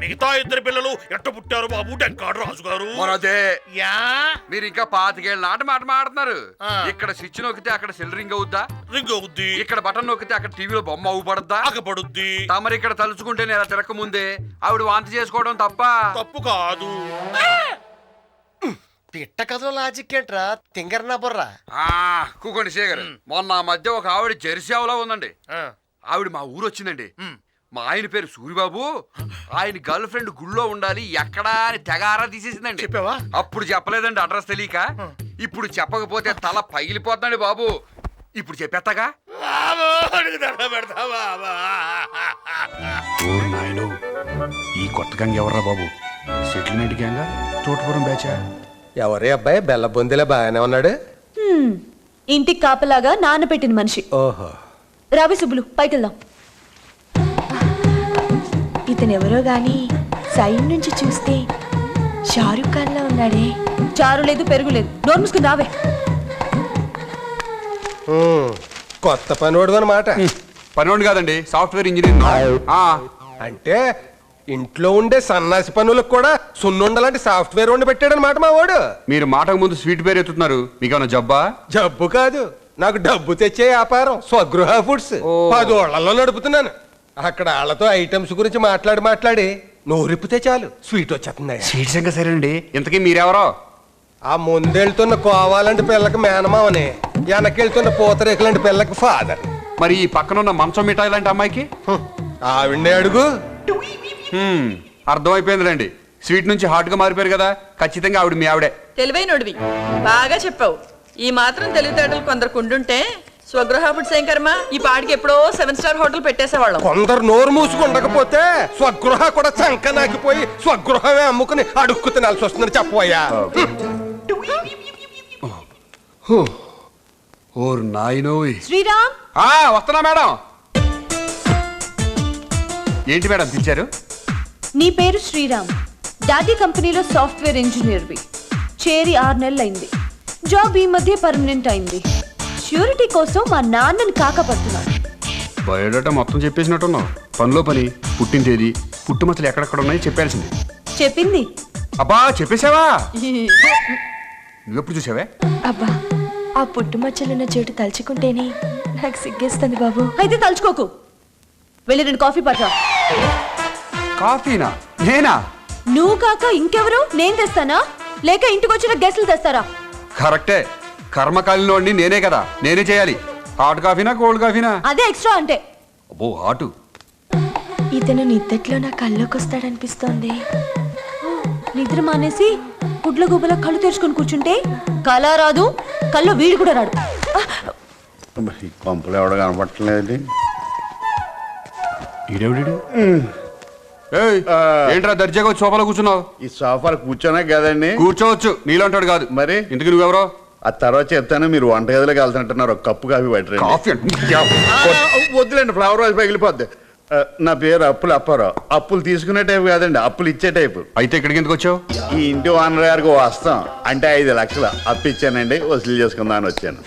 మిగతా 2 పిల్లలు ఎట్ట పుట్టారు బాబు డెంకాడు రాజు గారు? అదే యా. మీరు ఇంకా 25 ఏళ్ళ నాటి మాట మాడుతున్నారు. ఇక్కడ స్విచ్ నొక్కితే అక్కడ సెల్ రింగ్ అవుద్దా? రింగ్ అవుద్ది. ఇక్కడ బటన్ నొక్కితే అక్కడ టీవీలో బొమ్మ అవుపడద్దా? పడుద్ది. తమరు ఇక్కడ తలుచుకుంటే నేను తిరక్క ముందే ఆవిడ వాంతి చేసుకోవడం తప్పు కాదు. పిట్ట కథలో లాజిక్ ఏంట్రా తింగరనా బుర్రా? కూకోండి శేఖర్. మొన్న మధ్య ఒక ఆవిడ జెర్సీ ఆవులా ఉందండి. ఆవిడ మా ఊరు వచ్చిందండి. మా ఆయన పేరు సూరిబాబు. ఆయన గర్ల్ ఫ్రెండ్ గుళ్ళో ఉండాలి ఎక్కడా అని తెగారా తీసేసిందండి. చెప్పావా? అప్పుడు చెప్పలేదండి అడ్రస్ తెలియక. ఇప్పుడు చెప్పకపోతే తల పగిలిపోతుందండి బాబు. ఇప్పుడు చెప్పేస్తాగా. ఈ కొత్త గంగ ఎవర్రా బాబు? Settlement gang, Thotapuram బ్యాచా? ఎవరే అబ్బాయి బెల్ల బొందిలా బాగానే ఉన్నాడు. ఇంటికి కాపలాగా నానబెట్టిన మనిషి. ఓహో. రవి సుబ్బులు, పైకెళ్దాం. ఇతనెవరో గాని సైడ్ నుంచి చూస్తే షారుఖ్ ఖాన్ లా ఉన్నాడే. చారు లేదు, పెరుగు లేదు. నోరు మూసుకుని రావే. కొత్త పనోడు అన్నమాట. పనోడు కాదండి, సాఫ్ట్వేర్ ఇంజనీర్. అంటే ఇంట్లో ఉండే సన్నాసి పనులకు కూడా సున్నుండలాంటి సాఫ్ట్వేర్ వండి పెట్టాడనమాట మా వాడు. మీరు మాటకు ముందు స్వీట్ పేరు ఎత్తుతున్నారు. మీకేమన్నా జబ్బా? జబ్బు కాదు, నాకు డబ్బు తెచ్చే వ్యాపారం స్వగృహ ఫుడ్స్. 10 ఓళ్లలో నడుపుతున్నాను. అక్కడ వాళ్ళతో ఐటమ్స్ గురించి మాట్లాడి నోరిప్పితే చాలు స్వీట్ వచ్చేస్తుంది. స్వీట్స్ ఇంకా సరేనండి. ఇంతకీ మీరెవరో? ఆ ముందెళ్తున్న కోవాలంటి పిల్లకి మేనమావని, వెనకెళ్తున్న పూతరేకులాంటి పిల్లకి ఫాదర్. మరి ఈ పక్కనున్న మంచం మిఠాయి లాంటి అమ్మాయికి? ఆవిడే అడుగు. అర్థమైపోయిందిలేండి. స్వీట్ నుంచి హాట్ గా మారిపోయారు కదా, ఖచ్చితంగా ఆవిడ మీ ఆవిడే. తెలివైనోడివి, బాగా చెప్పావు. ఈ మాత్రం తెలివితేటలు కొందరికి ఉండుంటే స్వగృహ ఫుడ్స్ ఏం కర్మ, ఈ పాడికి ఎప్పుడో 7 స్టార్ హోటల్ పెట్టేసేవాళ్ళం. కొందరు నోరు మూసుకుండకపోతే స్వగృహ కూడా చంక నాకిపోయి స్వగృహమే అమ్ముకుని అడుక్కు తినాల్సి వస్తుందని చెప్పవయ్యా. శ్రీరామ్, వస్తున్నా మేడం. ఏంటి మేడం పిలిచారు? నీ పేరు శ్రీరామ్. డాడీ కంపెనీలో సాఫ్ట్వేర్ ఇంజనీర్వి. చేరి 6 నెలలైంది. జాబ్ ఈ మధ్య పర్మనెంట్ అయింది. ష్యూరిటీ కోసం మా నాన్నని కాకపడుతున్నాను. బయోడేటా మొత్తం చెప్పేసినట్టున్నావు. పనిలో పని, పుట్టిన తేదీ, పుట్టుమచ్చలు ఎక్కడెక్కడ ఉన్నాయి చెప్పాల్సింది. చెప్పింది. అబ్బా చెప్పేశావా? నువ్వెప్పుడు చూసావే? అబ్బా, ఆ పుట్టుమచ్చలున్న చోటు తలుచుకుంటేనే నాకు సిగ్గేస్తుంది బాబు. అయితే తలుచుకోకు. వెళ్ళి 2 కాఫీ పట్టా. కాఫీనా? నేనా? నువ్వు కాక ఇంకెవరు? నేను తెస్తానా లేక ఇంటికి వచ్చిన గెస్ట్లు తెస్తారా? కరెక్టే. కర్మకాలినోడిని నేనే కదా, నేనే చేయాలి. హాట్ కాఫీనా కోల్డ్ కాఫీనా? అదే ఎక్స్ట్రా అంటే. అబ్బో హాటు. ఇతను నిద్దట్లో నా కల్లోకి వస్తాడనిపిస్తోంది. నిద్ర మానేసి గుడ్ల గుబల కళ్ళు తెరుచుకొని కూర్చుంటే కళ రాదు, కళ్ళు వీడు కూడా రాడు. ఈ కొంపలు ఎవడ కనపట్టలేదు. ఏంట్రా దర్జాగా వచ్చి సోఫాలో కూర్చున్నావు? ఈ సోఫాలు కూర్చోనే కదండి. కూర్చోవచ్చు, నీళ్ళంటాడు కాదు. మరి ఇంతకు నువ్వెవరో? ఆ తర్వాత చెప్తాను. మీరు వంటగదిలోకి వెళ్తున్నట్టున్నారు. ఒక కప్పు కాఫీ పట్టరండి. కాఫీ వద్దులేండి, ఫ్లవర్ వాజ్ పగిలిపోద్ది. నా పేరు అప్పులు అప్పారావు. అప్పులు తీసుకునే టైపు కాదండి, అప్పులు ఇచ్చే టైపు. అయితే ఇక్కడికి ఎందుకు వచ్చావు? ఈ ఇంటి ఓనర్ గారికి వస్తాం అంటే 5 లక్షలు అప్పు ఇచ్చానండి, వసూలు చేసుకుందాం అని వచ్చాను.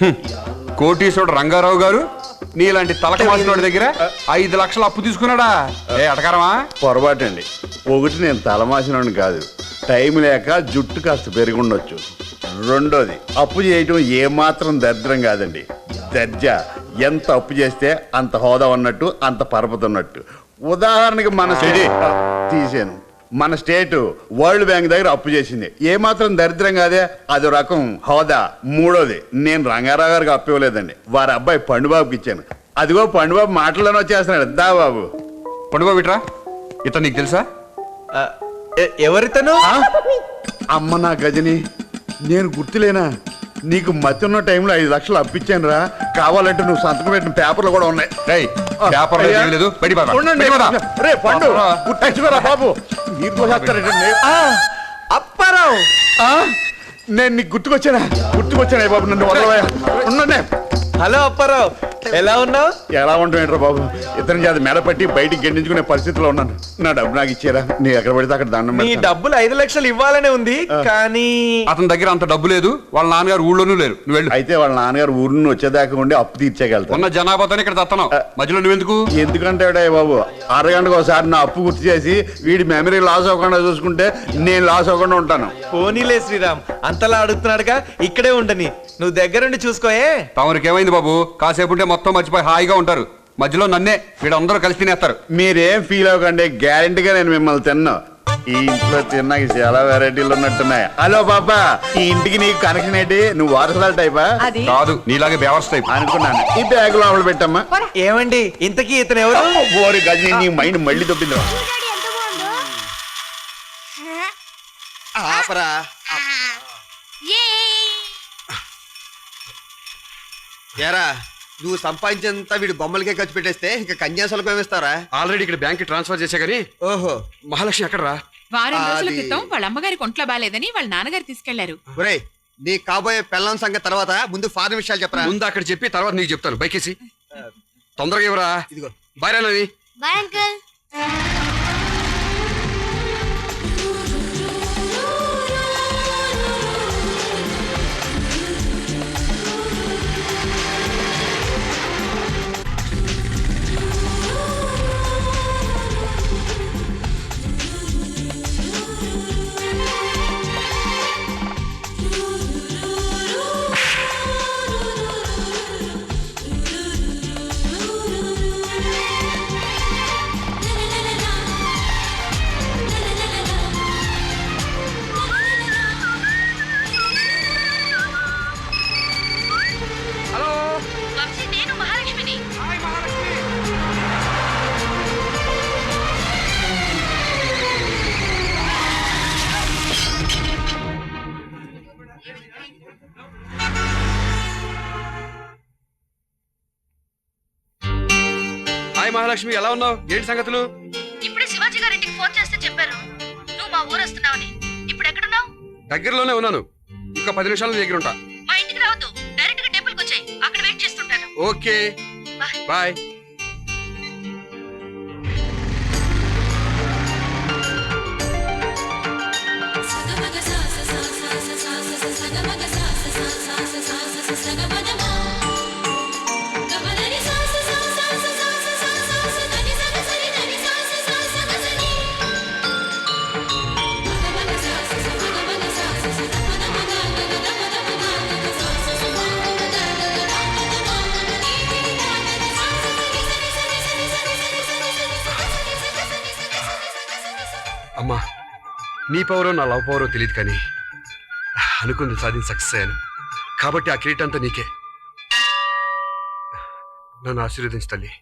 కోటీశ్వరుడు రంగారావు గారు నీలాంటి తలక మాసినోడి దగ్గర 5 లక్షలు అప్పు తీసుకున్నాడా? ఏ అటకారమా? పొరపాటండి. ఒకటి, నేను తలమాసినోడిని కాదు, టైం లేక జుట్టు కాస్త పెరిగి ఉండొచ్చు. రెండోది, అప్పు చేయటం ఏమాత్రం దరిద్రం కాదండి, దర్జా. ఎంత అప్పు చేస్తే అంత హోదా ఉన్నట్టు, అంత పరపతి ఉన్నట్టు. ఉదాహరణకి మన తీసాను, మన స్టేటు వరల్డ్ బ్యాంక్ దగ్గర అప్పు చేసింది. ఏమాత్రం దరిద్రం కాదే, అదో రకం హోదా. మూడోది, నేను రంగారావు గారికి అప్పు ఇవ్వలేదండి, వారి అబ్బాయి పండుబాబుకి ఇచ్చాను. అదిగో పండుబాబు మాటల్లోనే వచ్చేస్తున్నాడు. దా బాబు. పండుబాబు ఇట్రా. ఇతను నీకు తెలుసా? ఎవరితను? అమ్మ నా గజని, నేను గుర్తులేనా? నీకు మధ్య ఉన్న టైంలో 5 లక్షలు అప్పించాను రా. కావాలంటే నువ్వు సంతకం పెట్టిన పేపర్లు కూడా ఉన్నాయి. రే పండు, గుర్తించుకోరా బాబు. మీరు పోసేస్తారండి. అప్పారావు, నేను నీకు గుర్తుకొచ్చానా బాబు? నన్ను వదలవా. ఉండండి. హలో అప్పారావు, ఎలా ఉన్నావు? ఎలా ఉంటావేంట్రా బాబు? ఇతని చేత మెడపట్టి బయటికి గెండించుకునే పరిస్థితిలో ఉన్నాను. నా డబ్బు నాకు ఇచ్చారా? నీ ఎక్కడ పడితే అక్కడ దండం నీ పెడతాను. డబ్బులు 5 లక్షలు ఇవ్వాలనే ఉంది, కానీ అతని దగ్గర అంత డబ్బు లేదు. వాళ్ళ నాన్నగారు ఊళ్ళోనూ లేరు. నువ్వు వెళ్ళు. అయితే వాళ్ళ నాన్నగారు ఊరు నుండి వచ్చేదాకా ఉండి అప్పు తీర్చేయగలుగుతాను. ఉన్న జనాభాతోనే ఇక్కడ తత్తనావు. మధ్యలో నువ్వెందుకు? ఎందుకంటే బాబు, అరగంటకు ఒకసారి నా అప్పు గుర్తు చేసి వీడి మెమరీ లాస్ అవ్వకుండా చూసుకుంటే నేను లాస్ అవ్వకుండా ఉంటాను. పోనీలే శ్రీరామ్, అంతలా అడుగుతున్నాడుగా, ఇక్కడే ఉండని. నువ్వు దగ్గరుండి చూసుకోయే. తమరికి ఏమైంది బాబు? కాసేపు ఉంటే మొత్తం మర్చిపోయి హాయిగా ఉంటారు. మధ్యలో నన్నే వీళ్ళందరూ కలిసి తినేస్తారు. మీరేం ఫీల్ అవ్వకండి, గ్యారెంటీగా నేను మిమ్మల్ని తిన్నా. ఈ ఇంట్లో తిన్నాక చాలా వెరైటీలు ఉన్నట్టున్నాయి. హలో పాపా, ఈ ఇంటికి నీకు కనెక్షన్ ఏంటి? నువ్వు వారసురాల టైపా? అది కాదు, నీలాగే బేవర్స్ టైప్ అనుకున్నాను. ఈ బ్యాగ్ లోపల పెట్టమ్మా. ఏమండి, ఇంతకీ ఇతను ఎవరు? ఓరి గజని, నీ మైండ్ మళ్ళీ దొబ్బింది. ఆపరా. ఏరా, నువ్వు సంపాదించేంత వీడి బొమ్మలకే ఖర్చు పెట్టేస్తే ఇంకా కన్యాశుల్కం ఏమిస్తారా? ఆల్రెడీ ఇక్కడ బ్యాంక్ ట్రాన్స్ఫర్ చేసా గానీ. ఓహో, మహాలక్ష్మి ఎక్కడరా? వారం రోజుల క్రితం వాళ్ళ అమ్మగారి ఒంట్లో బాలేదని వాళ్ళ నాన్నగారు తీసుకెళ్లారు. ఒరేయ్, నీ కాబోయే పెళ్ళం సంగతి తర్వాత ముందు ఫారెన్ విషయాలు చెప్పరా. ముందు అక్కడ చెప్పి తర్వాత నీకు చెప్తాను. బైకేసి తొందరగా ఇవ్వరా. ఇదిగో. బాయ్ రానవి. Bye uncle. నేను మహాలక్ష్మిని. హాయ్ మహాలక్ష్మి, ఎలా ఉన్నావు? ఏంటి సంగతులు? ఇప్పుడే శివాజీ గారింటికి ఫోన్ చేస్తే చెప్పారు నువ్వు మా ఊరు వస్తున్నావని. ఇప్పుడు ఎక్కడున్నావు? దగ్గరలోనే ఉన్నాను. ఇంకా 10 నిమిషాలు నీ దగ్గర ఉంటా. మా ఇంటికి రావద్దు, డైరెక్ట్ గా టెంపుల్ కి వచ్చాయి. అక్కడ వెయిట్ చేస్తుంటాను. Okay bye. అమ్మా, నీ పవరో నా లవ్ పవరో తెలియదు కానీ అనుకుంది సాధించి సక్సెస్ అయ్యాను. కాబట్టి ఆ కిరీటంతా నీకే. నన్ను ఆశీర్వదించు తల్లి.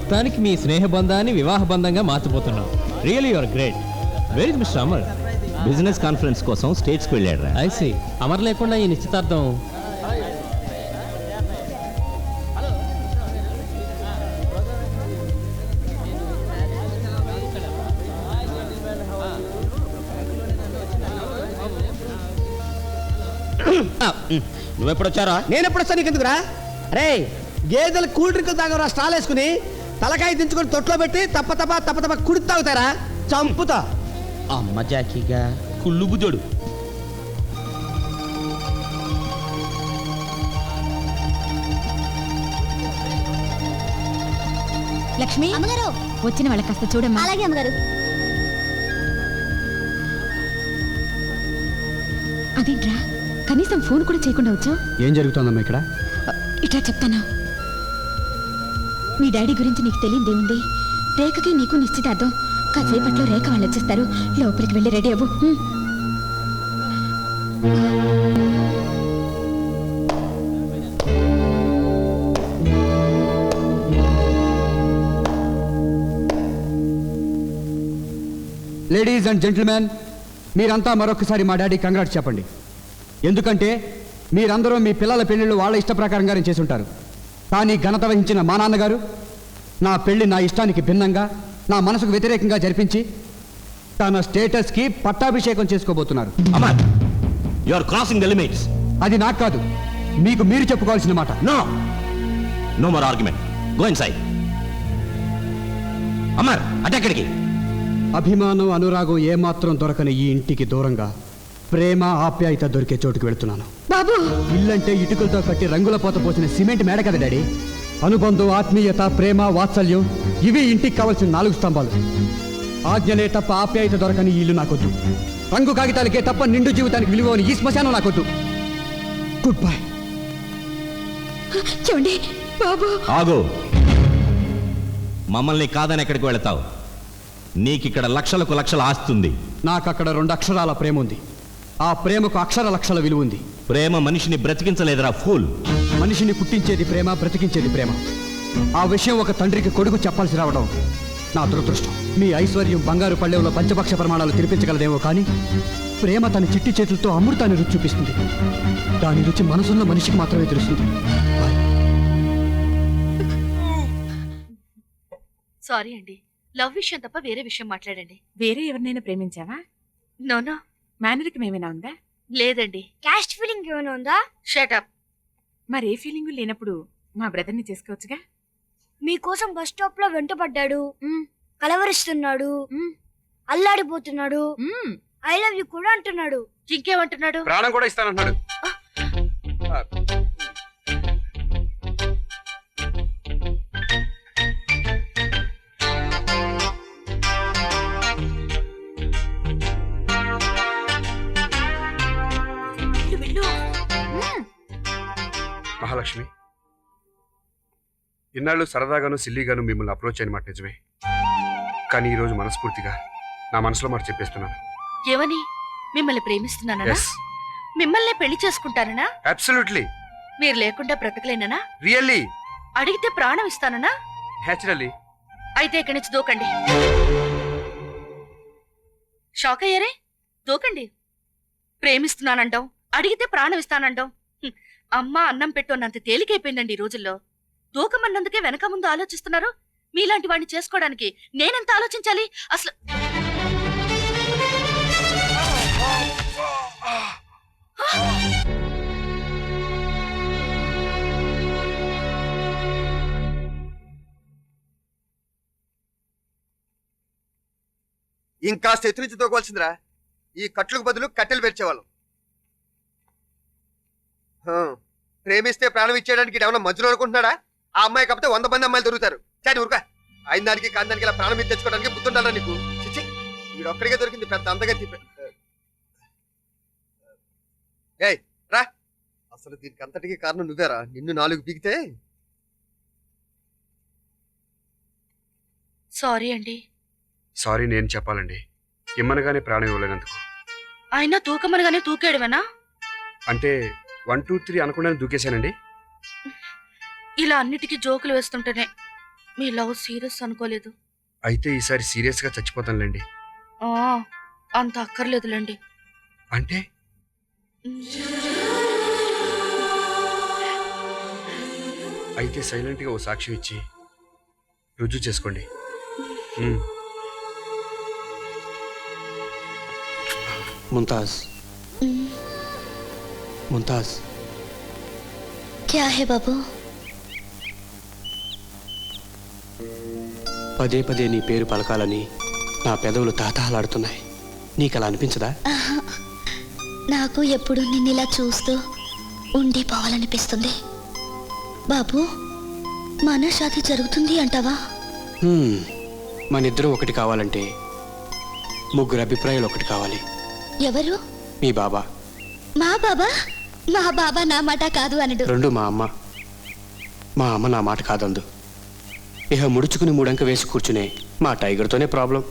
మొత్తానికి మీ స్నేహబంధాన్ని వివాహ బంధంగా మార్చిపోతున్నావు. Really your great. Very Mister Amar business conference కోసం స్టేట్స్కి వెళ్ళాడు. ఐసి అమర్ లేకుండా ఈ నిశ్చితార్థం. నువ్వెప్పుడొచ్చారా? నేను ఎప్పుడు వచ్చా నీకు ఎందుకురా? రే గేదెలు కూల్ డ్రింక్ తాగరా స్టాల్ వేసుకుని తలకాయ దించుకొని తొట్లో పెట్టి తప్ప కుడి తాగుతారా? చంపుతా. అమ్మ జాకీగా కుళ్ళు బుజోడు. లక్ష్మి అమ్మగారు వచ్చిన వాళ్ళకి కాస్త చూడమ్మా. అలాగే అమ్మగారు. అదేంట్రా కనీసం ఫోన్ కూడా చేయకుండా వచ్చావు? ఏం జరుగుతుందమ్మా ఇక్కడ? ఇట్లా చెప్తాను. మీ డాడీ గురించి నీకు తెలియదేముంది. రేఖకి నీకు నిశ్చితార్థం. కాసేపట్లో రేఖ వాళ్ళు వచ్చేస్తారు. లోపలికి వెళ్ళి రెడీ అవ్వు. లేడీస్ అండ్ జెంటిల్మెన్, మీరంతా మరొకసారి మా డాడీ కంగ్రాట్స్ చెప్పండి. ఎందుకంటే మీరందరూ మీ పిల్లల పెళ్లిళ్ళు వాళ్ళ ఇష్ట ప్రకారంగానే చేసి ఉంటారు. కానీ ఘనత వహించిన మా నాన్నగారు నా పెళ్లి నా ఇష్టానికి భిన్నంగా, నా మనసుకు వ్యతిరేకంగా జరిపించి తన స్టేటస్కి పట్టాభిషేకం చేసుకోబోతున్నారు. Amar you are crossing the limits. అది నాకు కాదు, మీకు మీరు చెప్పుకోవాల్సిన మాట. No more argument. Go inside. Amar అటెక్కడికి? అభిమానం అనురాగం ఏమాత్రం దొరకని ఈ ఇంటికి దూరంగా ప్రేమ ఆప్యాయత దొరికే చోటుకు వెళుతున్నాను. బాబు ఇల్లంటే ఇటుకలతో కట్టి రంగుల పోత పోసిన సిమెంట్ మేడ కదా డాడీ. అనుబంధం, ఆత్మీయత, ప్రేమ, వాత్సల్యం ఇవి ఇంటికి కావాల్సిన 4 స్తంభాలు. ఆజ్ఞలే తప్ప ఆప్యాయత దొరకని ఈ ఇల్లు నాకొద్దు. రంగు కాగితాలకే తప్ప నిండు జీవితానికి విలువని ఈ శ్మశానం నాకొద్దు. Good bye. చూడండి బాబు. ఆగు. మమ్మల్ని కాదని ఎక్కడికి వెళతావు? నీకిక్కడ లక్షలకు లక్షల ఆస్తుంది. నాకు అక్కడ 2 అక్షరాల ప్రేమ ఉంది. ఆ ప్రేమకు అక్షర లక్షల విలువ ఉంది. ప్రేమ మనిషిని బ్రతికించలేదురా ఫూల్. మనిషిని పుట్టించేది ప్రేమ, బ్రతికించేది ప్రేమ. ఆ విషయం ఒక తండ్రికి కొడుకు చెప్పాల్సి రావడం నా దురదృష్టం. మీ ఐశ్వర్యం బంగారు పళ్ళెంలో పంచపక్ష ప్రమాణాలు తినిపించగలదేమో కానీ ప్రేమ తన చిట్టి చేతులతో అమృతాన్ని రుచి చూపిస్తుంది. దాని రుచి మనసున్న మనిషికి మాత్రమే తెలుస్తుంది. సారీ అండి. లవ్ విషయం తప్ప వేరే విషయం మాట్లాడండి. వేరే ఎవరినైనా ప్రేమించావా? నోనో. మేనరికం ఏమైనా ఉందా? లేదండి. క్యాస్ట్ ఫీలింగ్ ఏమైనా ఉందా? Shut up. మరే ఫీలింగ్ లేనప్పుడు మా బ్రదర్ని చేసుకోవచ్చుగా. మీకోసం బస్ స్టాప్ లో వెంటపడ్డాడు, కలవరిస్తున్నాడు, అల్లాడిపోతున్నాడు, ఐ లవ్ యూ కూడా అంటున్నాడు. ఇంకేమంటున్నాడు? ప్రాణం కూడా ఇస్తానంటున్నాడు. మహాలక్ష్మి, ఇన్నాళ్ళు సరదాగాను సిల్లీగాను మిమ్మల్ని అప్రోచ్ అయిన మాట నిజమే. కానీ ఈరోజు మనస్ఫూర్తిగా నా మనసులో మాట చెప్పేస్తున్నాను. ఏమని? మిమ్మల్ని ప్రేమిస్తున్నానా? Yes. మిమ్మల్ని పెళ్లి చేసుకుంటాననా? అబ్సల్యూట్లీ. మీరు లేకుండా బ్రతకలేననా? రియల్లీ. అడిగితే ప్రాణం ఇస్తాననా? న్యాచురల్లీ. అయితే ఇక్కడి నుంచి దూకండి. షాక్ అయ్యారే? దూకండి. ప్రేమిస్తున్నానంటాం, అడిగితే ప్రాణం ఇస్తానంటాం. అమ్మ అన్నం పెట్టోన్నంత తేలికైపోయిందండి ఈ రోజుల్లో. దూకమన్నందుకే వెనక ముందు ఆలోచిస్తున్నారు. మీలాంటి వాడిని చేసుకోవడానికి నేనెంత ఆలోచించాలి అసలు? ఇంకా ఎత్తురించి తోకోవాల్సిందిరా. ఈ కట్లకు బదులు కట్టెలు పెంచేవాళ్ళం. ప్రేమిస్తే ప్రాణం ఇచ్చేయడానికి ఏమన్నా మధ్యలో అనుకుంటున్నాడా? ఆ అమ్మాయి కాకపోతే 100 మంది అమ్మాయిలు దొరుకుతారు. చాటి ఊరుకా. అయిన దానికి కాని దానికి ఇలా ప్రాణం మీద తెచ్చుకోవడానికి బుద్ధుండాలా నీకు? చిచ్చి, వీడు ఒక్కడికే దొరికింది పెద్ద అందగా తిప్పే. ఏయ్ రా, అసలు దీనికి అంతటికీ కారణం నువ్వేరా. నిన్ను 4 పీకితే. సారీ అండి. సారీ నేను చెప్పాలండి. ఇమ్మనగానే ప్రాణం ఇవ్వలేనందుకు. అయినా తూకమనగానే తూకేయడమేనా? అంటే 1 2 3 అనకుండానే దూకేశానండి. ఇలా అన్నిటికీ జోకులు వేస్తుంటేనే మీ లవ్ సీరియస్ అనుకోలేదు. అయితే ఈసారి సీరియస్ గా చచ్చిపోతానులేండి. ఆ, అంత అక్కర్లేదులేండి. అంటే అయితే సైలెంట్ గా ఓ సాక్ష్యం ఇచ్చి రుజువు చేసుకోండి. ముంతాజ్, ముంతాజ్, क्या है बाबू? పదే పదే నీ పేరు పలకాలని నా పెదవులు తాతాలాడుతున్నాయి. నీకు అలా అనిపించదా? నాకు ఎప్పుడు నిన్నిలా చూస్తూ ఉండిపోవాలనిపిస్తుంది. బాబు, మన షాదీ జరుగుతుంది అంటావా? మనిద్దరం ఒకటి కావాలంటే ముగ్గురు అభిప్రాయాలు ఒకటి కావాలి. ఎవరు? మీ బాబా. మా బాబా? మా బాబా నా మాట కాదు అనడు. రెండు మా అమ్మ. మా అమ్మ నా మాట కాదందు. ఇహ ముడుచుకుని మూడంక వేసి కూర్చునే మా టైగర్తోనే ప్రాబ్లం.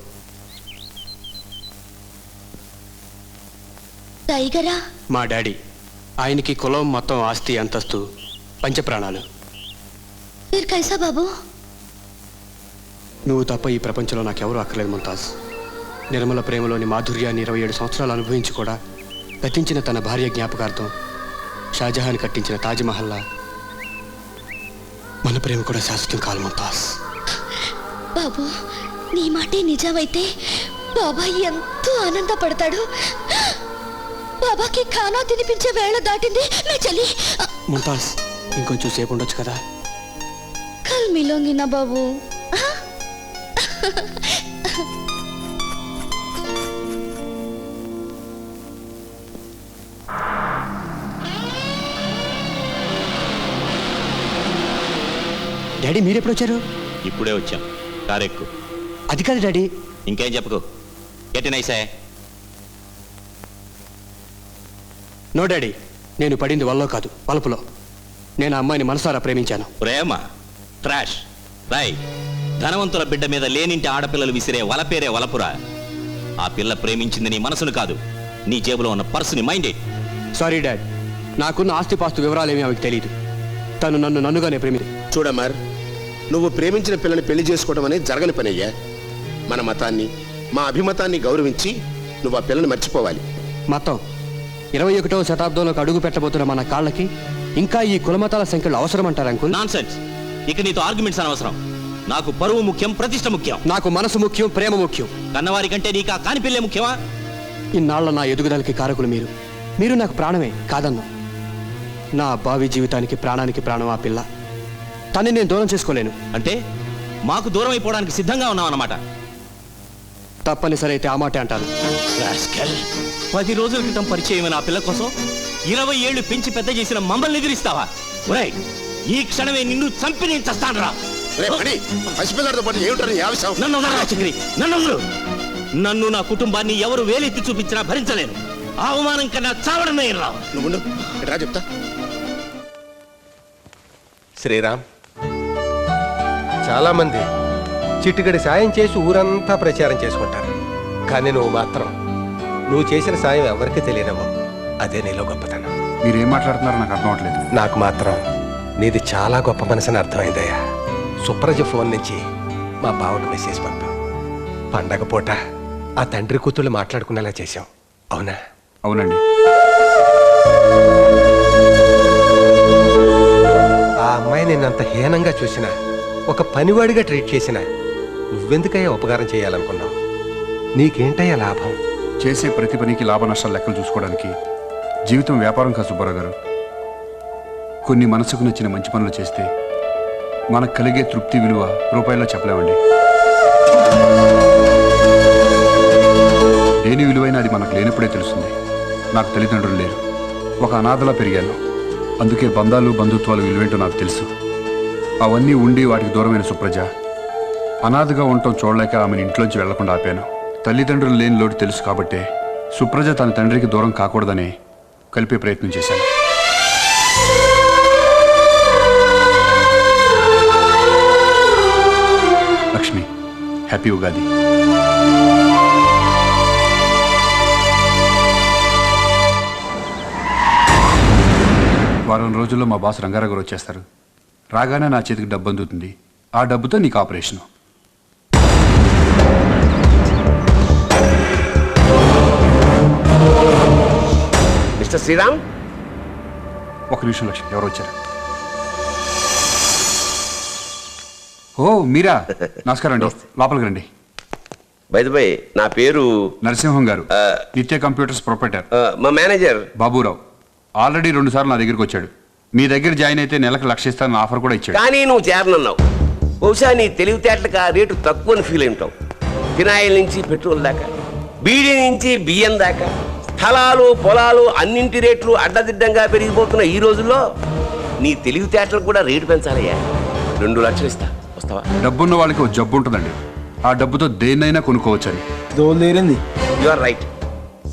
టైగరా? మా డాడీ. ఆయనకి కులం, మొత్తం, ఆస్తి, అంతస్తు, పంచప్రాణాలు. ఫిర్ కైసా బాబు? నువ్వు తప్ప ఈ ప్రపంచంలో నాకెవరూ అక్కర్లేదు ముంతాజ్. నిర్మల ప్రేమలోని మాధుర్యాన్ని 27 సంవత్సరాలు అనుభవించి కూడా గతించిన తన భార్య జ్ఞాపకార్థం షాజహాన్ కట్టించిన తాజ్మహల్లా మన ప్రేమ కూడా శాశ్వతం కాదు ముంతాజ్. బాబు, నీ మాటే నిజమైతే బాబా ఎంతో ఆనందపడతాడు. బాబాకి ఖానా తినిపించే వేళ దాటింది. మే చలి. ముంతాజ్, ఇంకొంచెం సేపు ఉండొచ్చు కదా? కల్ మిలోంగి నా బాబు. డాడీ, మీరెప్పుడు వచ్చారు? ఇప్పుడే వచ్చాం. కారెక్కు. అది కాదు డాడీ. ఇంకేం చెప్పకు. గట్టి నైసే. నో డాడీ, నేను పడింది వల్లో కాదు, వలపులో. నేను ఆ అమ్మాయిని మనసారా ప్రేమించాను. ప్రేమ ట్రాష్. రాయ్, ధనవంతుల బిడ్డ మీద లేనింటి ఆడపిల్లలు విసిరే వలపేరే వలపురా. ఆ పిల్ల ప్రేమించింది నీ మనసును కాదు, నీ జేబులో ఉన్న పర్సుని. మైండెడ్. సారీ డాడ్, నాకున్న ఆస్తిపాస్తు వివరాలేమీ ఆమెకు తెలియదు. తను నన్నుగానే ప్రేమి. చూడమ్మార్, నువ్వు ప్రేమించిన పిల్లని పెళ్లి చేసుకోవడం అనేది జరగని పని అయ్యా. మన మతాన్ని, మా అభిమతాన్ని గౌరవించి నువ్వు ఆ పిల్లని మర్చిపోవాలి. మతం 21వ శతాబ్దంలోకి అడుగు పెట్టబోతున్న మన కాళ్ళకి ఇంకా ఈ కులమతాల సంఖ్యలు అవసరం అంటారు అంకుల్? నాన్సెన్స్. ఇక నీతో ఆర్గ్యుమెంట్స్ అనవసరం. నాకు పరువు ముఖ్యం, ప్రతిష్ట ముఖ్యం. నాకు మనసు ముఖ్యం, ప్రేమ ముఖ్యం. కన్నవారి కంటే నీకు ఆ కాని పిల్లే ముఖ్యమా? ఇన్నాళ్ళ నా ఎదుగుదలకి కారకులు మీరు నాకు ప్రాణమే కాదన్నా. నా భావి జీవితానికి ప్రాణానికి ప్రాణం ఆ పిల్ల. తన్ని నేను దూరం చేసుకోలేను. అంటే మాకు దూరం అయిపోవడానికి సిద్ధంగా ఉన్నావు అన్నమాట. తప్పనిసరి అయితే ఆ మాట అంటాను. 10 రోజుల క్రితం పరిచయమైన ఆ పిల్ల కోసం 20 ఏళ్లు పెంచి పెద్ద చేసిన మమ్మల్ని ఎదిరిస్తావా? ఒరేయ్, ఈ క్షణమే నిన్ను చంపి నేను చస్తానురా. నన్ను నా కుటుంబాన్ని ఎవరు వేలెత్తి చూపించినా భరించలేను. ఆ అవమానం కన్నా చావడమే రా. నువ్వు చెప్తా. శ్రీరామ్, చాలా మంది చిట్టుగడి సాయం చేసి ఊరంతా ప్రచారం చేసుకుంటారు. కానీ నువ్వు మాత్రం నువ్వు చేసిన సాయం ఎవరికి తెలియనవు. అదే నీలో గొప్పతనం. మీరేం మాట్లాడుతున్నారో నాకు అర్థం అవట్లేదు. నాకు మాత్రం నీది చాలా గొప్ప మనసుని అర్థమైందయ్యా. సుప్రజ ఫోన్ నుంచి మా బావకు మెసేజ్ పంపాం. పండగ పూట ఆ తండ్రి కూతుళ్ళు మాట్లాడుకునేలా చేశాం. అవునా? అవునండి. ఆ అమ్మాయి నిన్నంత హీనంగా చూసినా, ఒక పనివాడిగా ట్రీట్ చేసినా నువ్వెందుకయ్యా ఉపకారం చేయాలనుకున్నావు? నీకేంటయ్యా లాభం? చేసే ప్రతి పనికి లాభ నష్టాలు లెక్కలు చూసుకోవడానికి జీవితం వ్యాపారం కాదు సుబ్బారావు గారు. కొన్ని మనసుకు నచ్చిన మంచి పనులు చేస్తే మనకు కలిగే తృప్తి విలువ రూపాయల్లో చెప్పలేమండి. లేని విలువైన అది మనకు లేనప్పుడే తెలుస్తుంది. నాకు తల్లిదండ్రులు లేరు, ఒక అనాథలా పెరిగాను. అందుకే బంధాలు, బంధుత్వాలు విలువేంటో నాకు తెలుసు. అవన్నీ ఉండి వాటికి దూరమైన సుప్రజ అనాథగా ఉండటం చూడలేక ఆమెను ఇంట్లోంచి వెళ్లకుండా ఆపాను. తల్లిదండ్రులు లేని లోటు తెలుసు కాబట్టే సుప్రజ తన తండ్రికి దూరం కాకూడదని కలిపే ప్రయత్నం చేశాను. లక్ష్మి, హ్యాపీ ఉగాది. వారం రోజుల్లో మా బాస్ రంగారావు గారు వచ్చేస్తారు. రాగానే నా చేతికి డబ్బు అందుతుంది. ఆ డబ్బుతో నీకు ఆపరేషను. మిస్టర్ శ్రీరామ్, ఒక నిమిషం లక్ష్మి, ఎవరు వచ్చారు? ఓ మీరా, నమస్కారం అండి, లోపలికి రండి. బై ది వే, నా పేరు నరసింహం గారు, నిత్య కంప్యూటర్స్ ప్రొపరేటర్. మా మేనేజర్ బాబురావు ఆల్రెడీ 2 సార్లు నా దగ్గరికి వచ్చాడు. మీ దగ్గర జాయిన్ అయితే నెలకు 1,00,000 ఇస్తానని ఆఫర్ కూడా ఇచ్చాడు. కానీ నువ్వు చేరనన్నావు. బహుశా నీ తెలివితేటలకు ఆ రేటు తక్కువని ఫీల్ అయి ఉంటావు. ఫినాయిల్ నుంచి పెట్రోల్ దాకా, బీడీ నుంచి బియ్యం దాకా, స్థలాలు పొలాలు అన్నింటి రేట్లు అడ్డదిడ్డంగా పెరిగిపోతున్న ఈ రోజుల్లో నీ తెలివితేటలకు కూడా రేటు పెంచాలయ్యా. 2 లక్షలు ఇస్తా, వస్తావా? డబ్బున్న వాళ్ళకి ఒక జబ్బు ఉంటుందండి, ఆ డబ్బుతో దేన్నైనా కొనుక్కోవచ్చని. You are right.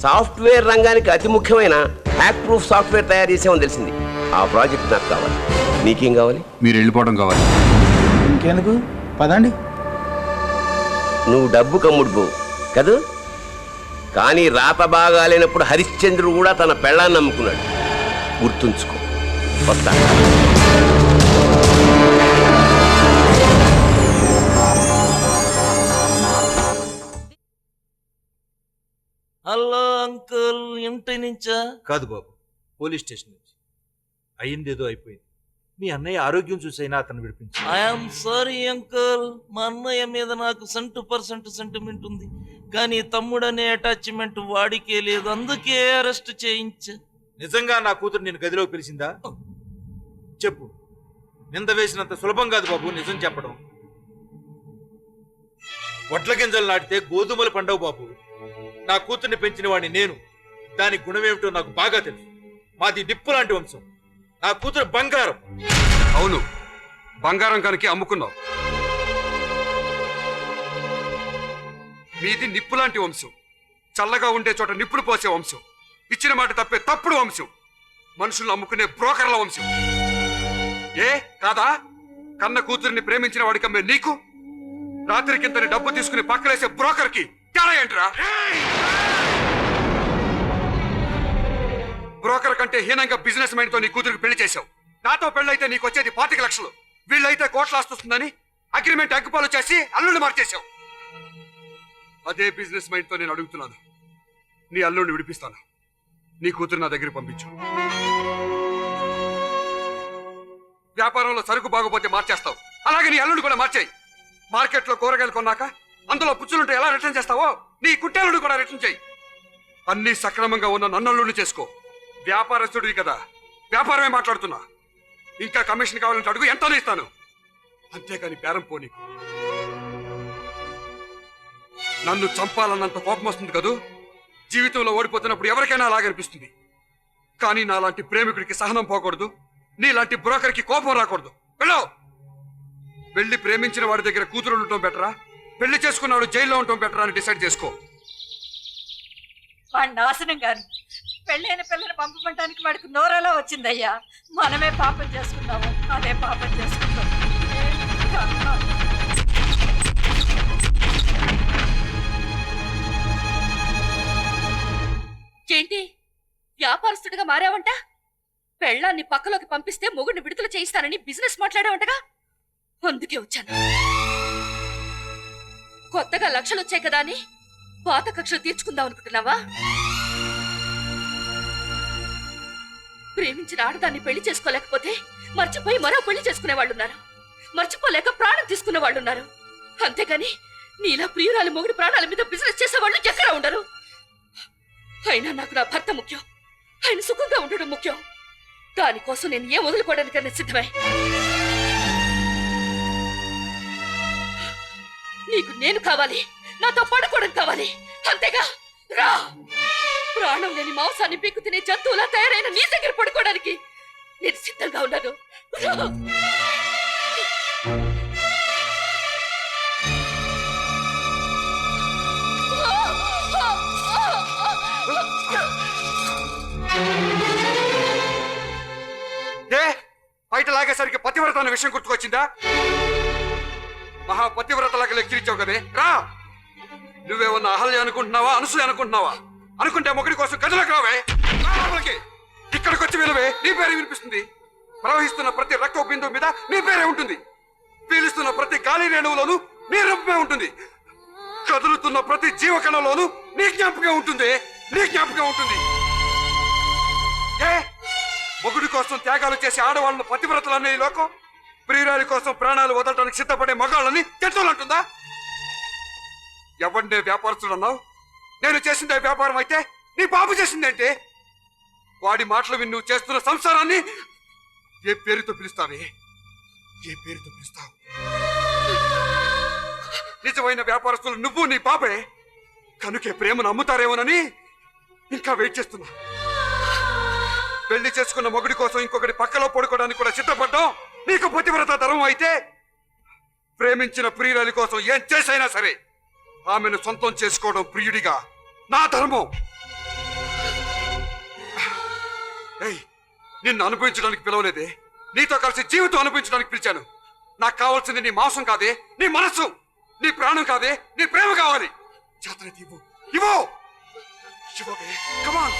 సాఫ్ట్వేర్ రంగానికి అతి ముఖ్యమైన హ్యాక్ ప్రూఫ్ సాఫ్ట్వేర్ తయారు చేసామని తెలిసింది. ఆ ప్రాజెక్ట్ నాకు కావాలి. నీకేం కావాలి? మీరు వెళ్ళిపోవడం కావాలి. ఇంకెందుకు, పదండి. నువ్వు డబ్బు కమ్ముడుపో కదూ, కానీ రాత బాగాలేనప్పుడు హరిశ్చంద్రుడు కూడా తన పెళ్ళాన్ని నమ్ముకున్నాడు. గుర్తుంచుకో. వస్తా. హలో అంకుల్, ఇంటి నుంచా? కాదు బాబు, పోలీస్ స్టేషన్ నుంచి. అయ్యిందేదో అయిపోయింది. మీ అన్నయ్య ఆరోగ్యం చూసైనా అతను విడిపించు. ఐఎమ్ సారీ అంకుల్, మా అన్నయ్య మీద నాకు 100% సెంటిమెంట్ ఉంది, కానీ తమ్ముడనే అటాచ్మెంట్ వాడికే లేదు, అందుకే అరెస్ట్ చేయించా. నిజంగా నా కూతురు నేను గదిలో పిలిచిందా? చెప్పు. నింద వేసినంత సులభం కాదు బాబు నిజం చెప్పడం. వడ్ల గింజలు నాటితే గోధుమలు పండవు బాబు. నా కూతుర్ని పెంచిన వాడిని నేను. దాని గుణమేమిటో నాకు బాగా తెలుసు. మాది నిప్పు లాంటి వంశం. నా కూతురు బంగారం. అవును, బంగారం కనుక అమ్ముకున్నావు. మీది నిప్పు లాంటి వంశం. చల్లగా ఉండే చోట నిప్పులు పోసే వంశం. ఇచ్చిన మాట తప్పే తప్పుడు వంశం. మనుషులను అమ్ముకునే బ్రోకర్ల వంశం. ఏ కాదా? కన్న కూతురిని ప్రేమించిన వాడికి అమ్మే నీకు, రాత్రికింతని డబ్బు తీసుకుని పక్కలేసే బ్రోకర్కి తేడా ఏంట్రా? బ్రోకర్ కంటే హీనంగా బిజినెస్ మైండ్ తో నీ కూతురికి పెళ్లి చేశావు. నాతో పెళ్ళైతే నీకు వచ్చేది 25 లక్షలు, వీళ్ళైతే కోట్ల ఆస్తుందని అగ్రిమెంట్ అగ్గిపాలు చేసి అల్లుడిని మార్చేశావు. అదే బిజినెస్ మైండ్ తో నేను అడుగుతున్నాను. నీ అల్లుడిని విడిపిస్తాను. నీ కూతురు నా దగ్గరికి పంపించు. వ్యాపారంలో సరుకు బాగోపోతే మార్చేస్తావు, అలాగే నీ అల్లుడు కూడా మార్చేయి. మార్కెట్లో కూరగాయలు కొన్నాక అందులో పుచ్చులుంటే ఎలా రిటర్న్ చేస్తావో నీ కుట్టేలుడు కూడా రిటర్న్ చేయి. అన్ని సక్రమంగా ఉన్న నన్నల్లుడిని చేసుకో. వ్యాపారస్తుడివి కదా, వ్యాపారమే మాట్లాడుతున్నా. ఇంకా కమిషన్ కావాలంటే అడుగు, ఎంతనే ఇస్తాను. అంతేకాని బేరం పో. నీకు నన్ను చంపాలన్నంత కోపం వస్తుంది కదూ. జీవితంలో ఓడిపోతున్నప్పుడు ఎవరికైనా అలాగనిపిస్తుంది. కానీ నాలాంటి ప్రేమికుడికి సహనం పోకూడదు, నీలాంటి బ్రోకర్కి కోపం రాకూడదు. వెళ్ళి ప్రేమించిన వాడి దగ్గర కూతురు ఉండటం బెటరా, పెళ్లి చేసుకున్నాడు జైల్లో ఉండటం బెటరా అని డిసైడ్ చేసుకో. వాడి నాశనం గారు పెళ్ళైన పిల్లని పంపడానికి వాడికి నోరలా వచ్చిందయ్యా. మనమే పాపం చేసుకున్నాము, అదే పాపం చేసుకున్నాం. ఏంటి వ్యాపారస్తుడిగా మారావంట? పెళ్ళాన్ని పక్కలోకి పంపిస్తే మొగుడిని విడుదల చేయిస్తానని బిజినెస్ మాట్లాడావంటగా, అందుకే వచ్చాను. కొత్తగా లక్షలు వచ్చాయి కదా అని పాత కక్షలు తీర్చుకుందాం అనుకుంటున్నావా? ప్రేమించిన ఆడదాన్ని పెళ్లి చేసుకోలేకపోతే మర్చిపోయి మరో పెళ్లి చేసుకునే వాళ్ళున్నారు, మర్చిపోలేక ప్రాణం తీసుకునే వాళ్ళున్నారు. అంతేగాని నీలా ప్రియురాలి మొగుడి ప్రాణాల మీద బిజినెస్ చేసేవాళ్ళు ఎక్కడ ఉండరు. అయినా నాకు నా భర్త ముఖ్యం, ఆయన సుఖంగా ఉండడం ముఖ్యం. దానికోసం నేను ఏం వదులుకోవడానికన్నా సిద్ధమే. నీకు నేను కావాలి, నాతో పడుకోవడం కావాలి, అంతేగా? రా. ప్రాణం లేని మాంసాన్ని పీకు తినే జంతువులా తయారైన నీ దగ్గర పడుకోవడానికి నేను సిద్ధంగా ఉన్నాను. బయట లాగేసరికి పతివ్రత అన్న విషయం గుర్తుకొచ్చిందా? మహాపతివ్రతలాగా లెక్కిరిచావు కదే. రా. నువ్వేమన్నా అహల్య అనుకుంటున్నావా, అనసూయ అనుకుంటున్నావా? అనుకుంటే మొగుడి కోసం గదిలోకి రావే. ఇక్కడికి వచ్చి వినవే, నీ పేరే వినిపిస్తుంది. ప్రవహిస్తున్న ప్రతి రక్త బిందువు మీద నీ పేరే ఉంటుంది. పీలుస్తున్న ప్రతి గాలి రేణువులోనూ నీ రూపమే ఉంటుంది. కదులుతున్న ప్రతి జీవకణంలోనూ నీ జ్ఞాపకం ఉంటుంది. నీ జ్ఞాపకం ఉంటుంది. ఏ మొగుడి కోసం త్యాగాలు చేసే ఆడవాళ్ళను పతివ్రతలనే ఈ లోకం ప్రియురాలి కోసం ప్రాణాలు వదలటానికి సిద్ధపడే మగాళ్ళని చెట్టులంటుందా? ఎవరినే వ్యాపారస్తుడు అన్నావు? నేను చేసిందే వ్యాపారం అయితే నీ బాబు చేసిందేంటే? వాడి మాటలు విని నువ్వు చేస్తున్న సంసారాన్ని ఏ పేరుతో పిలుస్తావే? ఏ పేరుతో పిలుస్తావు? నిజమైన వ్యాపారస్తులు నువ్వు నీ బాబే. కనుకే ప్రేమను అమ్ముతారేమోనని ఇంకా వెయిట్ చేస్తున్నా. పెళ్లి చేసుకున్న మొగుడి కోసం ఇంకొకటి పక్కలో పడుకోవడానికి కూడా సిద్ధపడ్డాం నీకు పతివ్రత ధర్మం అయితే, ప్రేమించిన ప్రియురాలి కోసం ఏం చేసైనా సరే ఆమెను సొంతం చేసుకోవడం ప్రియుడిగా నా ధర్మం. ఏయ్, నిన్ను అనుభవించడానికి పిలవలేదే, నీతో కలిసి జీవితం అనుభవించడానికి పిలిచాను. నాకు కావాల్సింది నీ మాంసం కాదే, నీ మనస్సు, నీ ప్రాణం కాదే, నీ ప్రేమ కావాలి. చేతనైతే ఇవ్వు, ఇవ్వు, ఇవ్వవే, కమాన్.